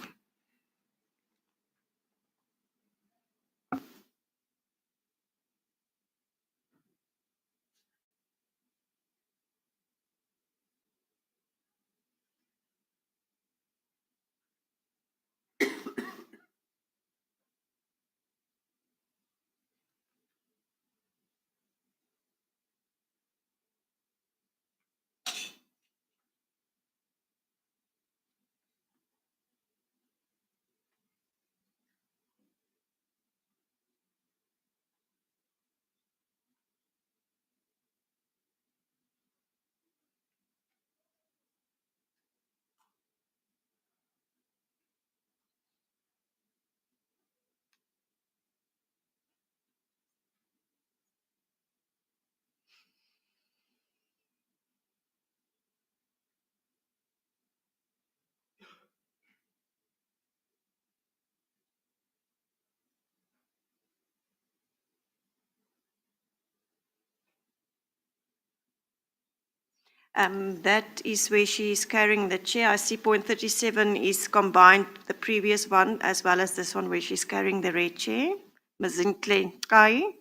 Speaker 3: That is where she is carrying the chair. I see point 37 is combined, the previous one, as well as this one where she's carrying the red chair. Ms. Zinhle Nkai.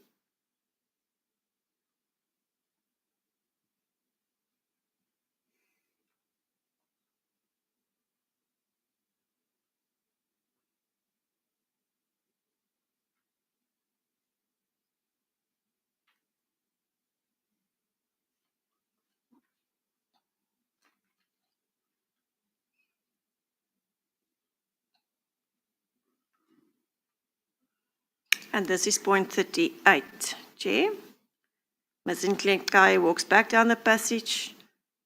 Speaker 3: And this is point 38, Chair. Ms. Nklekay walks back down the passage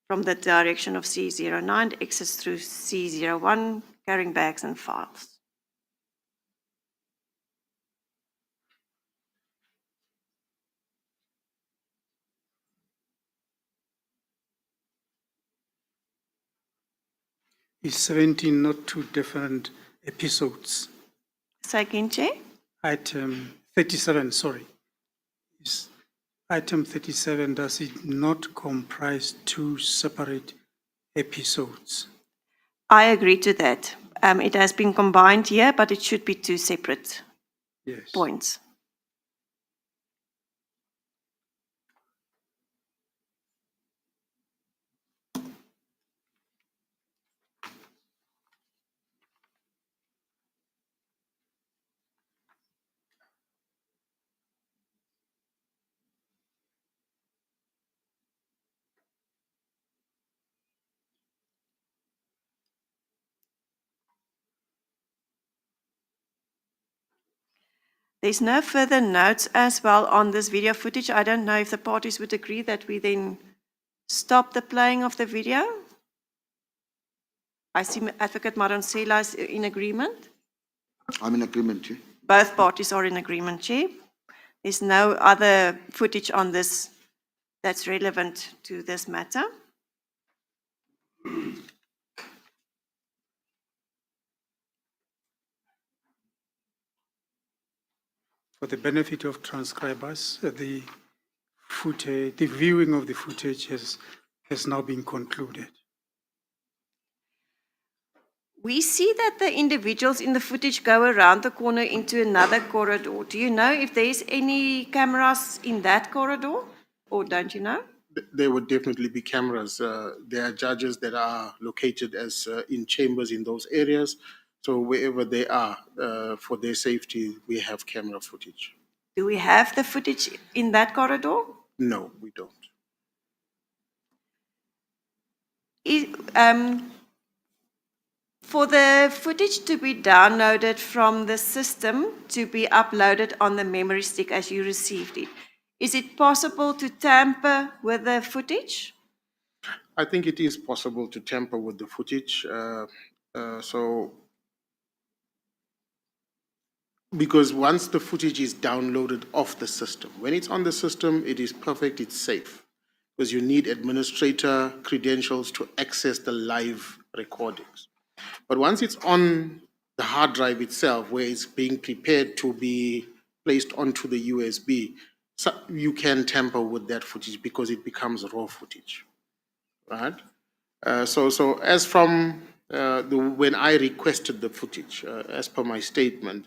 Speaker 3: from the direction of C09, exits through C01, carrying bags and files.
Speaker 2: Is 17 not two different episodes?
Speaker 3: Second, Chair.
Speaker 2: Item 37, sorry. Is item 37, does it not comprise two separate episodes?
Speaker 3: I agree to that. It has been combined here, but it should be two separate
Speaker 2: Yes.
Speaker 3: points. There's no further notes as well on this video footage. I don't know if the parties would agree that we then stop the playing of the video. I see Advocate Maronsela is in agreement.
Speaker 5: I'm in agreement, Chair.
Speaker 3: Both parties are in agreement, Chair. There's no other footage on this that's relevant to this matter.
Speaker 2: For the benefit of transcribers, the footage, the viewing of the footage has now been concluded.
Speaker 3: We see that the individuals in the footage go around the corner into another corridor. Do you know if there's any cameras in that corridor, or don't you know?
Speaker 4: There would definitely be cameras. There are judges that are located as in chambers in those areas. So wherever they are, for their safety, we have camera footage.
Speaker 3: Do we have the footage in that corridor?
Speaker 4: No, we don't.
Speaker 3: For the footage to be downloaded from the system to be uploaded on the memory stick as you received it, is it possible to tamper with the footage?
Speaker 4: I think it is possible to tamper with the footage. Because once the footage is downloaded off the system, when it's on the system, it is perfect, it's safe. Because you need administrator credentials to access the live recordings. But once it's on the hard drive itself, where it's being prepared to be placed onto the USB, so you can tamper with that footage because it becomes raw footage, right? So as from when I requested the footage, as per my statement,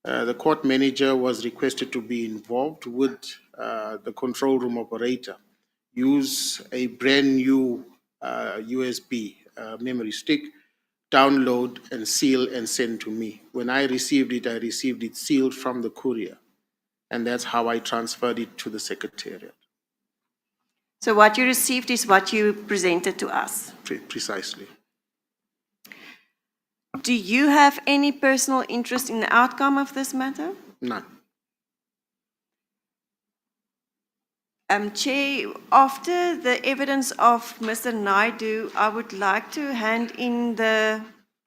Speaker 4: the court manager was requested to be involved with the control room operator, use a brand new USB memory stick, download and seal and send to me. When I received it sealed from the courier. And that's how I transferred it to the secretariat.
Speaker 3: So what you received is what you presented to us.
Speaker 4: Precisely.
Speaker 3: Do you have any personal interest in the outcome of this matter?
Speaker 4: None.
Speaker 3: Chair, after the evidence of Mr. Naidu, I would like to hand in the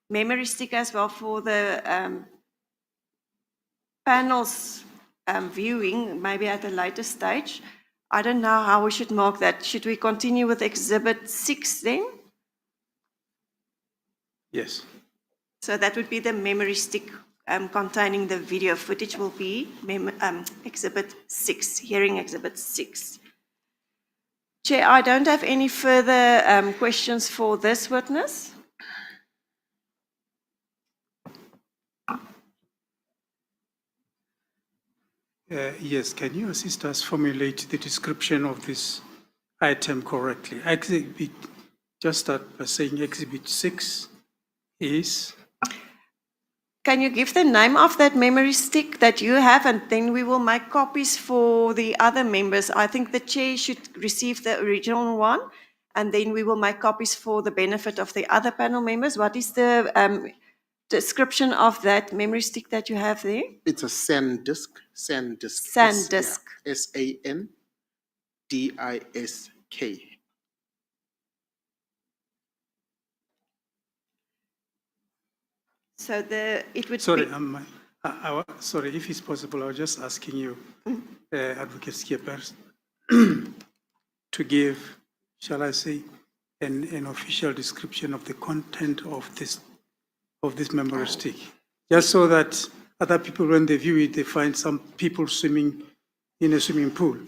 Speaker 3: memory stick as well for the panel's viewing, maybe at a later stage. I don't know how we should mark that. Should we continue with Exhibit 6 then?
Speaker 2: Yes.
Speaker 3: So that would be the memory stick containing the video footage will be Exhibit 6, hearing Exhibit 6. Chair, I don't have any further questions for this witness.
Speaker 2: Yes, can you assist us formulate the description of this item correctly? Just start by saying Exhibit 6 is?
Speaker 3: Can you give the name of that memory stick that you have, and then we will make copies for the other members? I think the chair should receive the original one, and then we will make copies for the benefit of the other panel members. What is the description of that memory stick that you have there?
Speaker 4: It's a SanDisk. SanDisk.
Speaker 3: SanDisk.
Speaker 4: SanDisk.
Speaker 3: So it would
Speaker 2: Sorry,
Speaker 3: be,
Speaker 2: sorry, if it's possible, I was just asking you, Advocate Skippers, to give, shall I say, an official description of the content of this memory stick, just so that other people, when they view it, they find some people swimming in a swimming pool,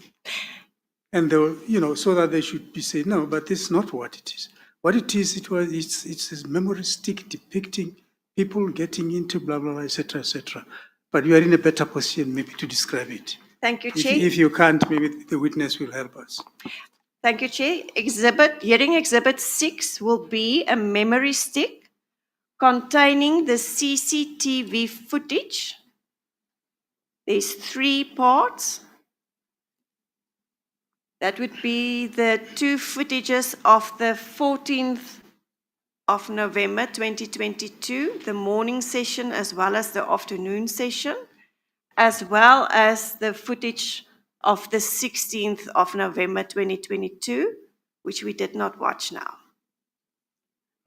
Speaker 2: and they'll, so that they should be saying, no, but this is not what it is. What it is, it's a memory stick depicting people getting into blah blah blah, etc., etc. But you are in a better position maybe to describe it.
Speaker 3: thank you,
Speaker 2: If,
Speaker 3: Chair.
Speaker 2: if you can't, maybe the witness will help us.
Speaker 3: Thank you, Chair. Hearing Exhibit 6 will be a memory stick containing the CCTV footage. There's 3 parts. That would be the 2 footages of the 14th of November 2022, the morning session as well as the afternoon session, as well as the footage of the 16th of November 2022, which we did not watch now.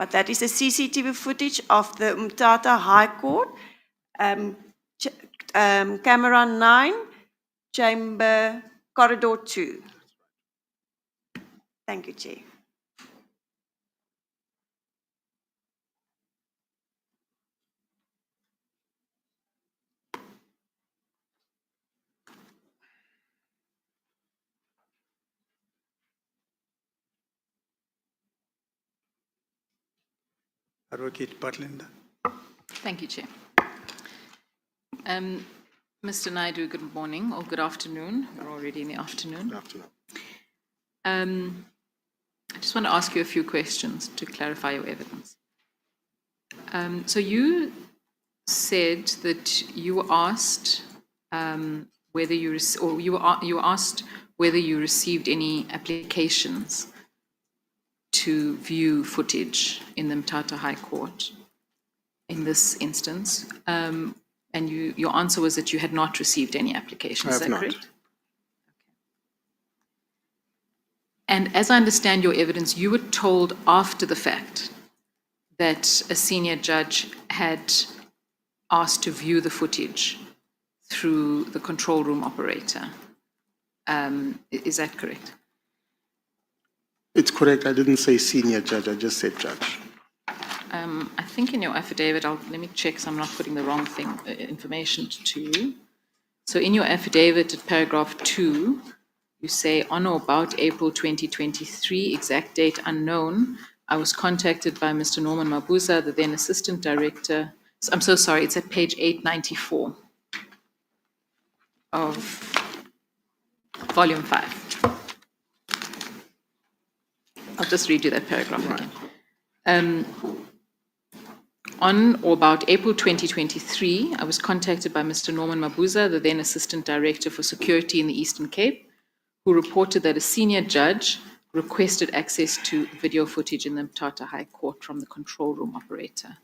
Speaker 3: But that is the CCTV footage of the Mthatha High Court, camera 9, chamber corridor 2. Thank you, Chair.
Speaker 2: Advocate Bartlander.
Speaker 1: Thank you, Chair. Mr. Naidu, good morning or good afternoon. We're already in the afternoon.
Speaker 4: Good afternoon.
Speaker 1: I just want to ask you a few questions to clarify your evidence. So you said that you were asked whether you were asked whether you received any applications to view footage in the Mthatha High Court in this instance, and your answer was that you had not received any applications.
Speaker 4: I
Speaker 1: Is
Speaker 4: have
Speaker 1: that
Speaker 4: not.
Speaker 1: correct? And as I understand your evidence, you were told after the fact that a senior judge had asked to view the footage through the control room operator. Is that correct?
Speaker 4: It's correct. I didn't say senior judge. I just said judge.
Speaker 1: I think in your affidavit, let me check so I'm not putting the wrong information to you. So in your affidavit at paragraph 2, you say, on or about April 2023, exact date unknown, I was contacted by Mr. Norman Mabuza, the then assistant director. I'm so sorry, it's at page 894 of volume 5. I'll just read you that paragraph again. On or about April 2023, I was contacted by Mr. Norman Mabuza, the then assistant director for security in the Eastern Cape, who reported that a senior judge requested access to video footage in the Mthatha High Court from the control room operator.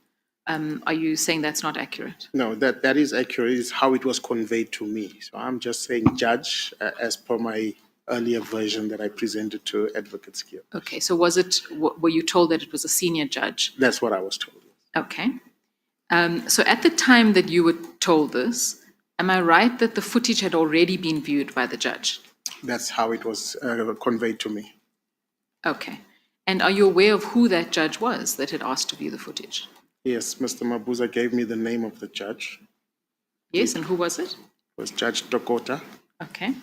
Speaker 1: Are you saying that's not accurate?
Speaker 4: No, that is accurate. It's how it was conveyed to me. So I'm just saying judge as per my earlier version that I presented to Advocate Skill.
Speaker 1: Okay, so were you told that it was a senior judge?
Speaker 4: That's what I was told.
Speaker 1: Okay. So at the time that you were told this, am I right that the footage had already been viewed by the judge?
Speaker 4: That's how it was conveyed to me.
Speaker 1: Okay. And are you aware of who that judge was that had asked to view the footage?
Speaker 4: Yes, Mr. Mabuza gave me the name of the judge.
Speaker 1: Yes, and who was it?
Speaker 4: It was Judge Tokota.
Speaker 1: Okay.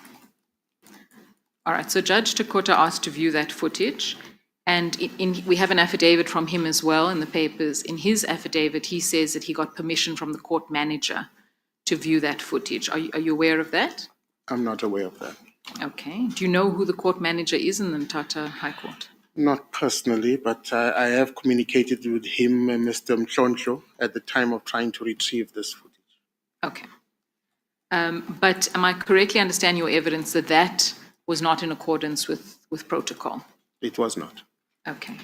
Speaker 1: All right, so Judge Tokota asked to view that footage, and we have an affidavit from him as well in the papers. In his affidavit, he says that he got permission from the court manager to view that footage. Are you aware of that?
Speaker 4: I'm not aware of that.
Speaker 1: Okay. Do you know who the court manager is in the Mthatha High Court?
Speaker 4: Not personally, but I have communicated with him and Mr. Mhlonhlo at the time of trying to retrieve this footage.
Speaker 1: Okay. But am I correctly understand your evidence that that was not in accordance with protocol?
Speaker 4: It was not.
Speaker 1: Okay.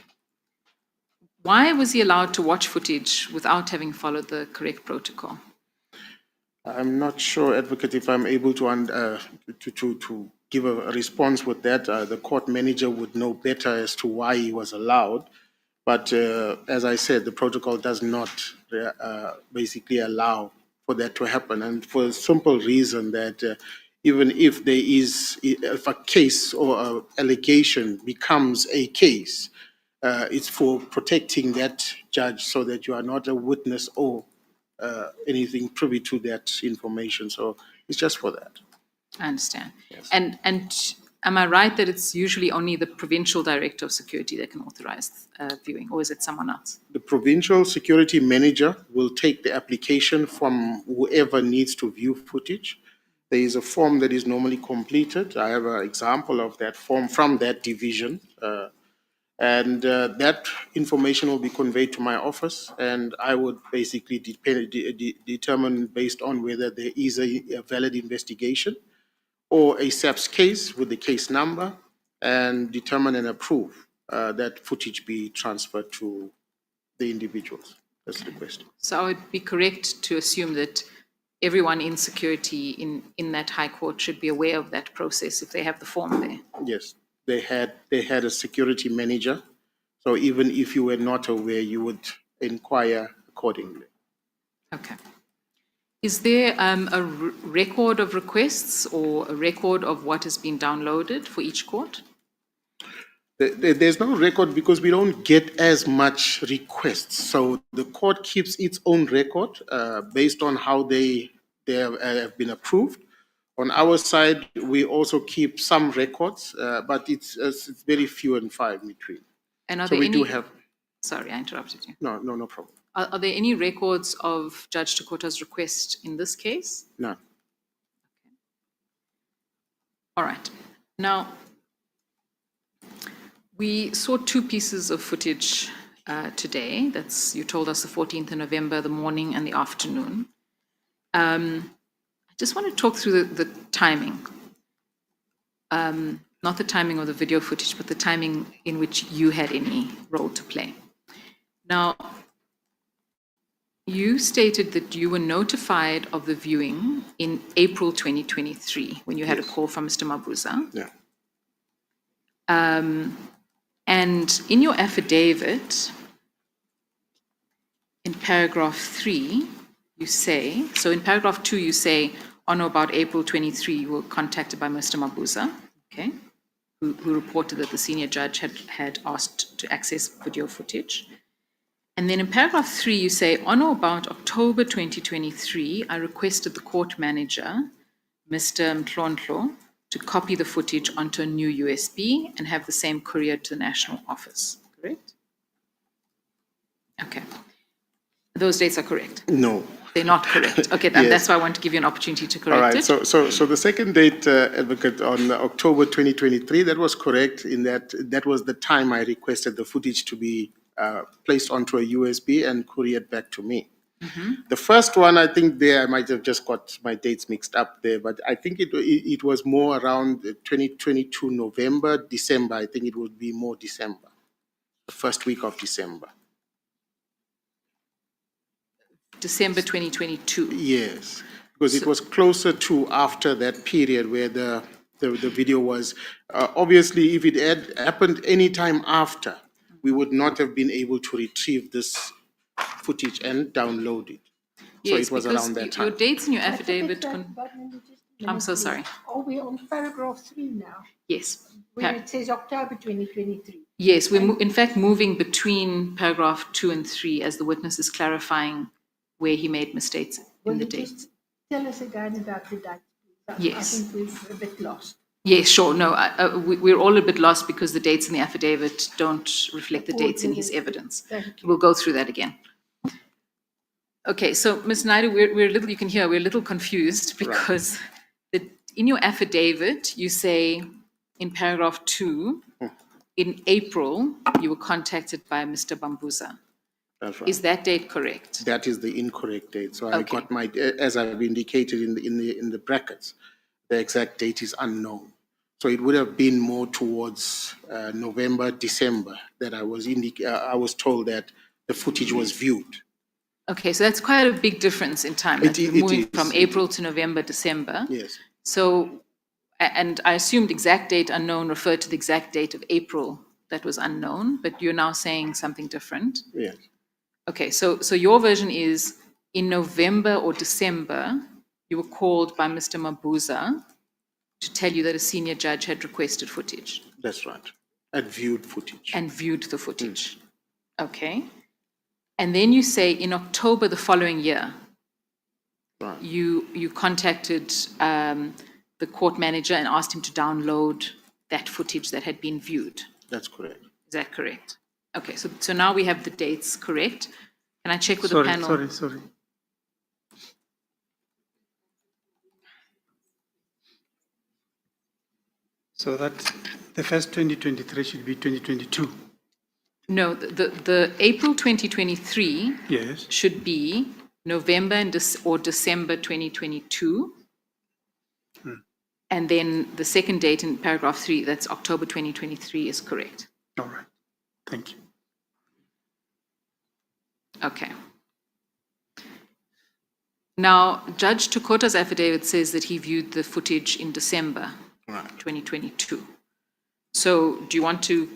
Speaker 1: Why was he allowed to watch footage without having followed the correct protocol?
Speaker 4: I'm not sure, Advocate, if I'm able to give a response with that. The court manager would know better as to why he was allowed. But as I said, the protocol does not basically allow for that to happen. And for a simple reason that even if there is, if a case or an allegation becomes a case, it's for protecting that judge so that you are not a witness or anything privy to that information. So it's just for that.
Speaker 1: I understand. And am I right that it's usually only the provincial director of security that can authorize viewing, or is it someone else?
Speaker 4: The provincial security manager will take the application from whoever needs to view footage. There is a form that is normally completed. I have an example of that form from that division. And that information will be conveyed to my office, and I would basically determine based on whether there is a valid investigation or a SAPS case with the case number, and determine and approve that footage be transferred to the individuals. That's the question.
Speaker 1: So I would be correct to assume that everyone in security in that high court should be aware of that process if they have the form there.
Speaker 4: Yes, they had a security manager. So even if you were not aware, you would inquire accordingly.
Speaker 1: Okay. Is there a record of requests or a record of what has been downloaded for each court?
Speaker 4: There's no record because we don't get as much requests. So the court keeps its own record based on how they have been approved. On our side, we also keep some records, but it's very few and far in between.
Speaker 1: And are
Speaker 4: So
Speaker 1: there
Speaker 4: we
Speaker 1: any?
Speaker 4: do have.
Speaker 1: Sorry, I interrupted you.
Speaker 4: No problem.
Speaker 1: Are there any records of Judge Tukota's request in this case?
Speaker 4: No.
Speaker 1: All right. Now, we saw two pieces of footage today. That's, you told us, the 14th of November, the morning and the afternoon. I just want to talk through the timing. Not the timing of the video footage, but the timing in which you had any role to play. Now, you stated that you were notified of the viewing in April 2023 when you had a call from Mr. Mabuza.
Speaker 4: Yeah.
Speaker 1: And in your affidavit, in paragraph 3, you say, so in paragraph 2, you say, on or about April 23, you were contacted by Mr. Mabuza, okay, who reported that the senior judge had asked to access video footage. And then in paragraph 3, you say, on or about October 2023, I requested the court manager, Mr. Mtlontlho, to copy the footage onto a new USB and have the same couriered to the national office, correct? Okay. Those dates are correct?
Speaker 4: No.
Speaker 1: They're not correct. Okay,
Speaker 4: Yes.
Speaker 1: that's why I want to give you an opportunity to correct
Speaker 4: All right.
Speaker 1: it.
Speaker 4: So the second date, Advocate, on October 2023, that was correct in that was the time I requested the footage to be placed onto a USB and couriered back to me. The first one, I think there I might have just got my dates mixed up there, but I think it was more around 2022 November, December. I think it would be more December, the first week of December.
Speaker 1: December 2022.
Speaker 4: Yes, because it was closer to after that period where the video was. Obviously, if it had happened any time after, we would not have been able to retrieve this footage and download it. So
Speaker 1: Yes,
Speaker 4: it was
Speaker 1: because
Speaker 4: around that
Speaker 1: your
Speaker 4: time.
Speaker 1: dates in your affidavit. I'm so
Speaker 6: Please.
Speaker 1: sorry.
Speaker 6: Are we on paragraph 3 now,
Speaker 1: Yes.
Speaker 6: where it says October 2023?
Speaker 1: Yes, we're in fact moving between paragraph 2 and 3 as the witness is clarifying where he made mistakes
Speaker 6: Will
Speaker 1: in the
Speaker 6: you
Speaker 1: date.
Speaker 6: just tell us again about the date, please?
Speaker 1: Yes.
Speaker 6: I think we're a bit lost.
Speaker 1: Yes, sure. No, we're all a bit lost because the dates in the affidavit don't reflect the dates in his evidence.
Speaker 6: Thank you.
Speaker 1: We'll go through that again. Okay, so Ms. Naidu, we're a little, you can hear, we're a little confused because in your affidavit, you say in paragraph 2, in April, you were contacted by Mr. Bambuza.
Speaker 4: That's right.
Speaker 1: Is that date correct?
Speaker 4: That is the incorrect date. So I
Speaker 1: Okay.
Speaker 4: got my, as I've indicated in the brackets, the exact date is unknown. So it would have been more towards November, December that I was told that the footage was viewed.
Speaker 1: Okay, so that's quite a big difference in time.
Speaker 4: It
Speaker 1: That's
Speaker 4: is,
Speaker 1: moving
Speaker 4: it
Speaker 1: from
Speaker 4: is.
Speaker 1: April to November, December.
Speaker 4: Yes,
Speaker 1: So, and I assumed exact date unknown referred to the exact date of April that was unknown, but you're now saying something different.
Speaker 4: yes,
Speaker 1: Okay, so your version is in November or December, you were called by Mr. Mabuza to tell you that a senior judge had requested footage
Speaker 4: that's right. I'd viewed footage.
Speaker 1: and viewed the footage. Okay. And then you say in October the following year,
Speaker 4: Right.
Speaker 1: you contacted the court manager and asked him to download that footage that had been viewed.
Speaker 4: That's correct.
Speaker 1: Is that correct? Okay, so now we have the dates correct. Can I check with the panel?
Speaker 2: Sorry. So that the first 2023 should be 2022.
Speaker 1: No, the April 2023
Speaker 2: Yes.
Speaker 1: should be November or December 2022. And then the second date in paragraph 3, that's October 2023, is correct.
Speaker 2: All right. Thank you.
Speaker 1: Okay. Now, Judge Tukota's affidavit says that he viewed the footage in December
Speaker 4: Right.
Speaker 1: 2022. So do you want to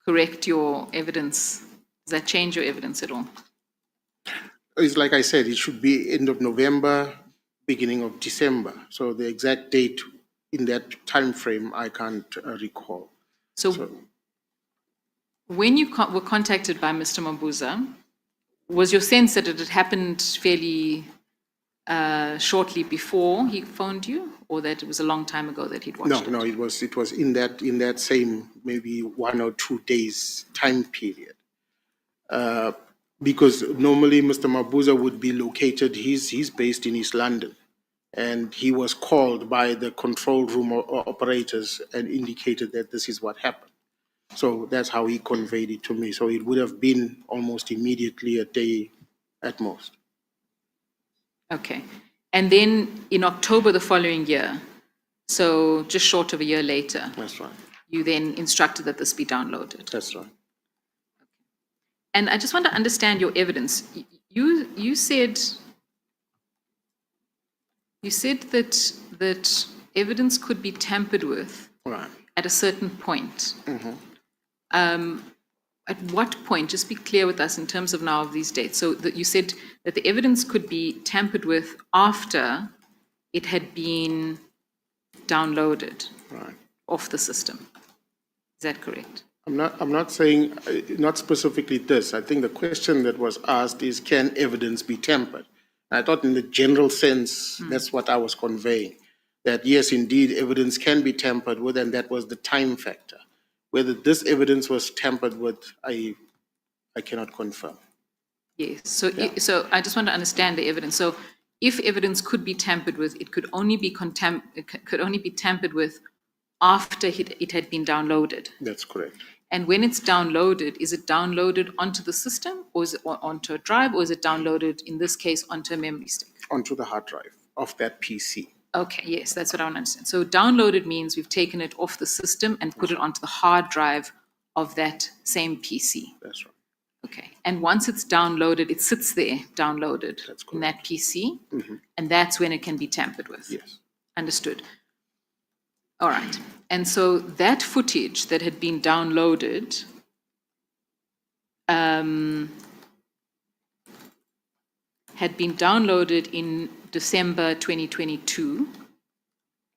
Speaker 1: correct your evidence? Does that change your evidence at all?
Speaker 4: It's like I said, it should be end of November, beginning of December. So the exact date in that time frame, I can't recall.
Speaker 1: So when you were contacted by Mr. Mabuza, was your sense that it had happened fairly shortly before he phoned you, or that it was a long time ago that he'd watched it?
Speaker 4: No, it was in that same maybe 1 or 2 days time period. Because normally Mr. Mabuza would be located, he's based in East London, and he was called by the control room operators and indicated that this is what happened. So that's how he conveyed it to me. So it would have been almost immediately, a day at most.
Speaker 1: Okay. And then in October the following year, so just short of a year later,
Speaker 4: That's right.
Speaker 1: you then instructed that this be downloaded.
Speaker 4: That's right.
Speaker 1: And I just want to understand your evidence. You said that evidence could be tampered with
Speaker 4: Right.
Speaker 1: at a certain point. At what point? Just be clear with us in terms of now of these dates. So that you said that the evidence could be tampered with after it had been downloaded
Speaker 4: Right.
Speaker 1: off the system. Is that correct?
Speaker 4: I'm not saying, not specifically this. I think the question that was asked is, can evidence be tampered? And I thought in the general sense, that's what I was conveying. That yes, indeed, evidence can be tampered with, and that was the time factor. Whether this evidence was tampered with, I cannot confirm.
Speaker 1: Yes. So I just want to understand the evidence. So if evidence could be tampered with, it could only be tampered with after it had been downloaded.
Speaker 4: That's correct.
Speaker 1: And when it's downloaded, is it downloaded onto the system, or is it onto a drive, or is it downloaded, in this case, onto a memory stick?
Speaker 4: Onto the hard drive of that PC.
Speaker 1: Okay, yes, that's what I want to understand. So downloaded means we've taken it off the system and put it onto the hard drive of that same PC.
Speaker 4: That's right.
Speaker 1: Okay, and once it's downloaded, it sits there downloaded
Speaker 4: That's
Speaker 1: in that PC, and that's when it can be tampered with.
Speaker 4: Yes.
Speaker 1: Understood. All right. And so that footage that had been downloaded in December 2022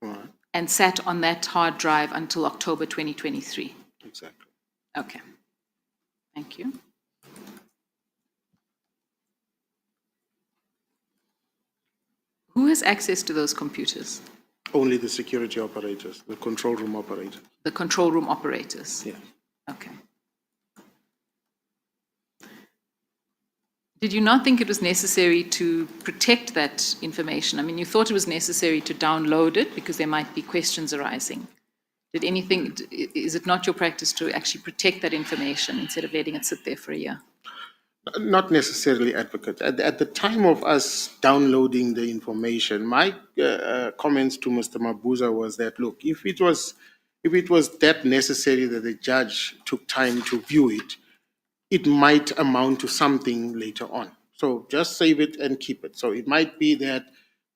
Speaker 4: Right.
Speaker 1: and sat on that hard drive until October 2023.
Speaker 4: Exactly.
Speaker 1: Okay. Thank you. Who has access to those computers?
Speaker 4: Only the security operators, the control room operators.
Speaker 1: The control room operators?
Speaker 4: Yeah.
Speaker 1: Okay. Did you not think it was necessary to protect that information? I mean, you thought it was necessary to download it because there might be questions arising. Is it not your practice to actually protect that information instead of letting it sit there for a year?
Speaker 4: Not necessarily, advocate. At the time of us downloading the information, my comments to Mr. Mabuza was that, look, if if it was that necessary that the judge took time to view it, it might amount to something later on. So just save it and keep it. So it might be that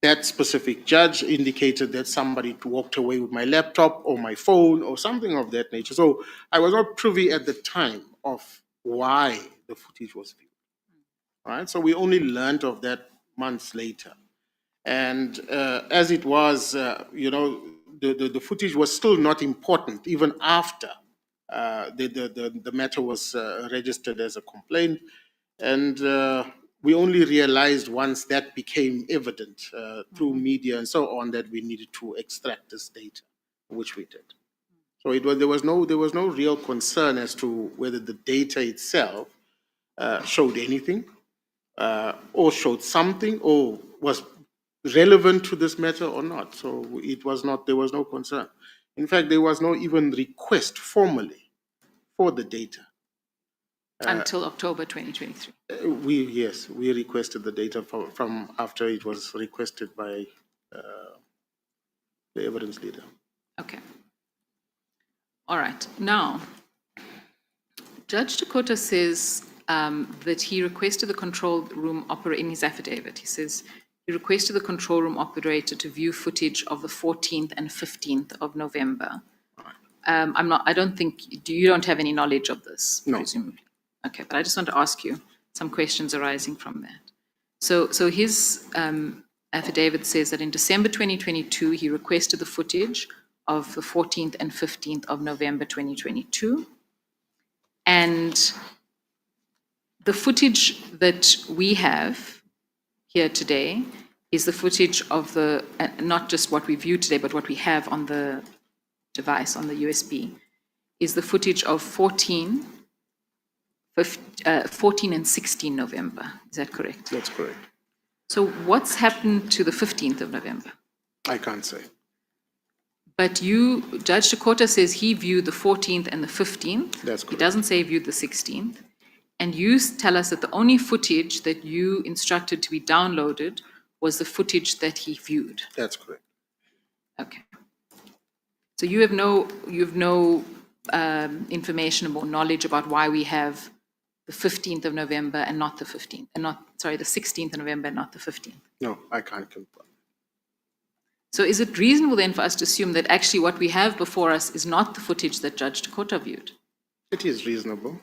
Speaker 4: that specific judge indicated that somebody walked away with my laptop or my phone or something of that nature. So I was not privy at the time of why the footage was viewed. All right, so we only learned of that months later. And as it was, the footage was still not important even after the matter was registered as a complaint. And we only realized once that became evident through media and so on that we needed to extract this data, which we did. So there was no real concern as to whether the data itself showed anything or showed something or was relevant to this matter or not. So there was no concern. In fact, there was no even request formally for the data.
Speaker 1: Until October 2023.
Speaker 4: We requested the data from after it was requested by the evidence leader.
Speaker 1: Okay. All right. Now, Judge Dakota says that he requested the control room operator in his affidavit. He says he requested the control room operator to view footage of the 14th and 15th of November. I don't think, you don't have any knowledge of this,
Speaker 4: No.
Speaker 1: presumably. Okay, but I just want to ask you some questions arising from that. So his affidavit says that in December 2022, he requested the footage of the 14th and 15th of November 2022. And the footage that we have here today is the footage of not just what we viewed today, but what we have on the device, on the USB, is the footage of 14 and 16 November. Is that correct?
Speaker 4: That's correct.
Speaker 1: So what's happened to the 15th of November?
Speaker 4: I can't say.
Speaker 1: But Judge Dakota says he viewed the 14th and the 15th.
Speaker 4: That's
Speaker 1: He
Speaker 4: correct.
Speaker 1: doesn't say he viewed the 16th. And you tell us that the only footage that you instructed to be downloaded was the footage that he viewed.
Speaker 4: That's correct.
Speaker 1: Okay. So you have no information or knowledge about why we have the 15th of November and not the 15th, and the 16th of November and not the 15th.
Speaker 4: No, I can't confirm.
Speaker 1: So is it reasonable then for us to assume that actually what we have before us is not the footage that Judge Dakota viewed?
Speaker 4: It is reasonable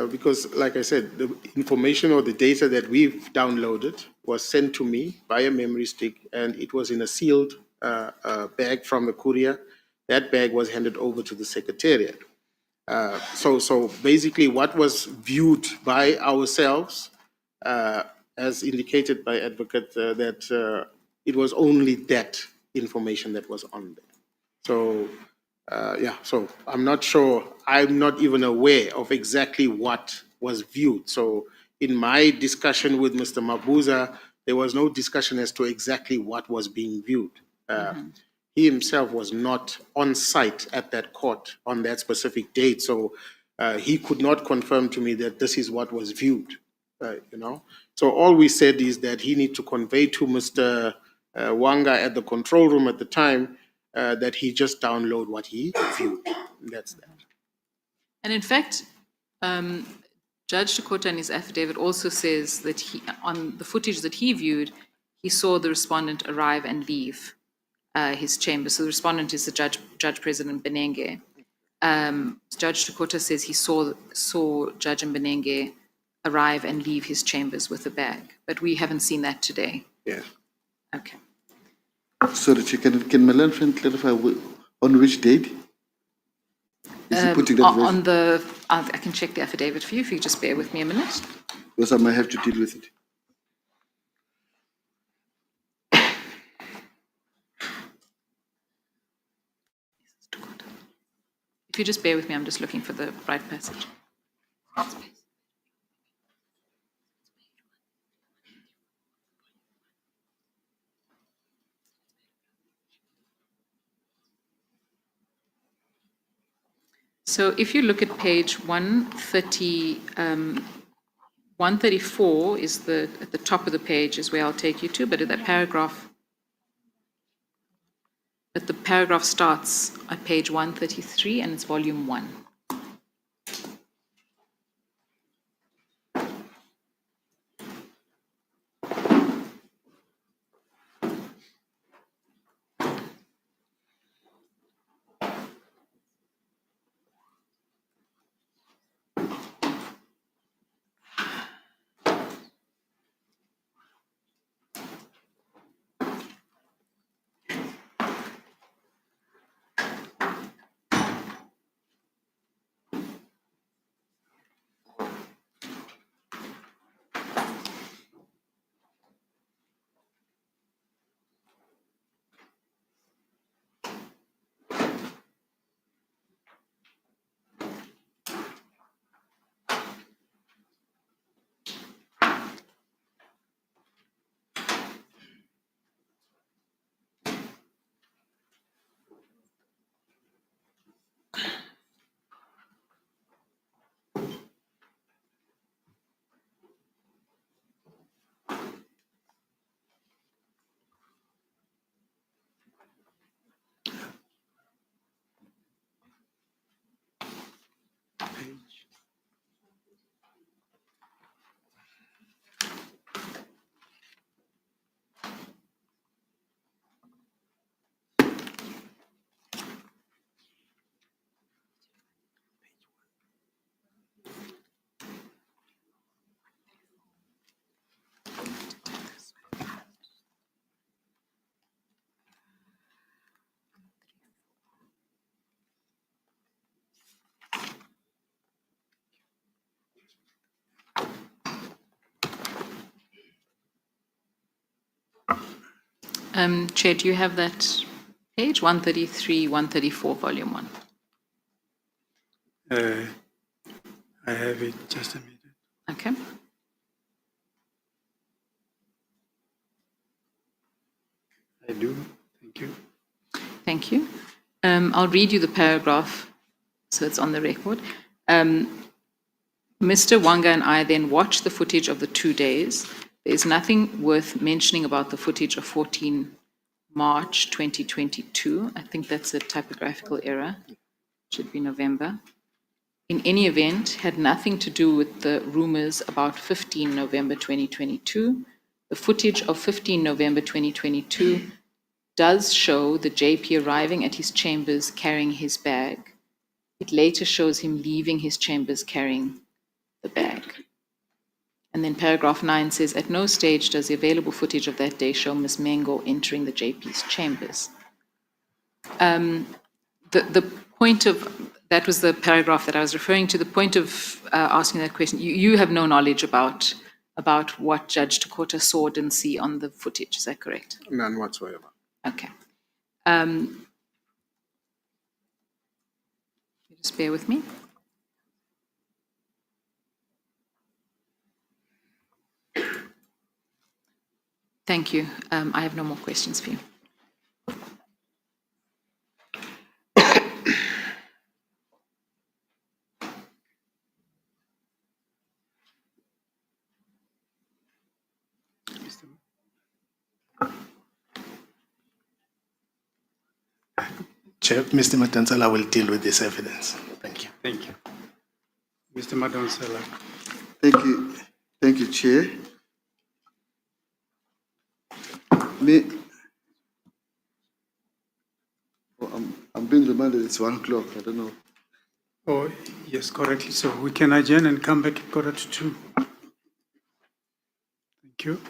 Speaker 4: because, like I said, the information or the data that we've downloaded was sent to me by a memory stick, and it was in a sealed bag from the courier. That bag was handed over to the secretariat. So basically, what was viewed by ourselves, as indicated by advocate, that it was only that information that was on there. So. So I'm not sure, I'm not even aware of exactly what was viewed. So in my discussion with Mr. Mabuza, there was no discussion as to exactly what was being viewed. He himself was not on site at that court on that specific date, so he could not confirm to me that this is what was viewed, So all we said is that he needed to convey to Mr. Wanga at the control room at the time that he just download what he viewed. That's that.
Speaker 1: And in fact, Judge Dakota in his affidavit also says that on the footage that he viewed, he saw the respondent arrive and leave his chamber. So the respondent is the Judge President Mbenenge. Judge Dakota says he saw Judge Mbenenge arrive and leave his chambers with a bag, but we haven't seen that today.
Speaker 4: Yeah.
Speaker 1: Okay.
Speaker 5: Sorry, can my learned friend clarify on which date? Is he putting that
Speaker 1: I can check the affidavit for you if you just bear with me a minute.
Speaker 5: because I might have to deal with it.
Speaker 1: If you just bear with me, I'm just looking for the right passage. So if you look at page 134 is at the top of the page is where I'll take you to, but at that paragraph, but the paragraph starts at page 133 and it's volume 1. Chair, do you have that page, 133, 134, volume 1?
Speaker 2: I have it, just a minute.
Speaker 1: Okay.
Speaker 2: I do, thank you.
Speaker 1: Thank you. I'll read you the paragraph so it's on the record. Mr. Wanga and I then watched the footage of the 2 days. There's nothing worth mentioning about the footage of 14 March 2022. I think that's a typographical error. Should be November. In any event, had nothing to do with the rumors about 15 November 2022. The footage of 15 November 2022 does show the JP arriving at his chambers carrying his bag. It later shows him leaving his chambers carrying the bag. And then paragraph 9 says, at no stage does the available footage of that day show Ms. Mengo entering the JP's chambers. The point of, that was the paragraph that I was referring to, the point of asking that question, you have no knowledge about what Judge Takota saw or didn't see on the footage, is that correct?
Speaker 4: None whatsoever.
Speaker 1: Okay. Just bear with me. Thank you. I have no more questions for you.
Speaker 7: Chair, Mr. Matansala will deal with this evidence. Thank you.
Speaker 2: Thank you. Mr. Madonsela.
Speaker 5: Thank you. Thank you, Chair. I'm being reminded it's 1 o'clock. I don't know.
Speaker 2: Oh, yes, correctly. So we can adjourn and come back at 1:45. Thank you.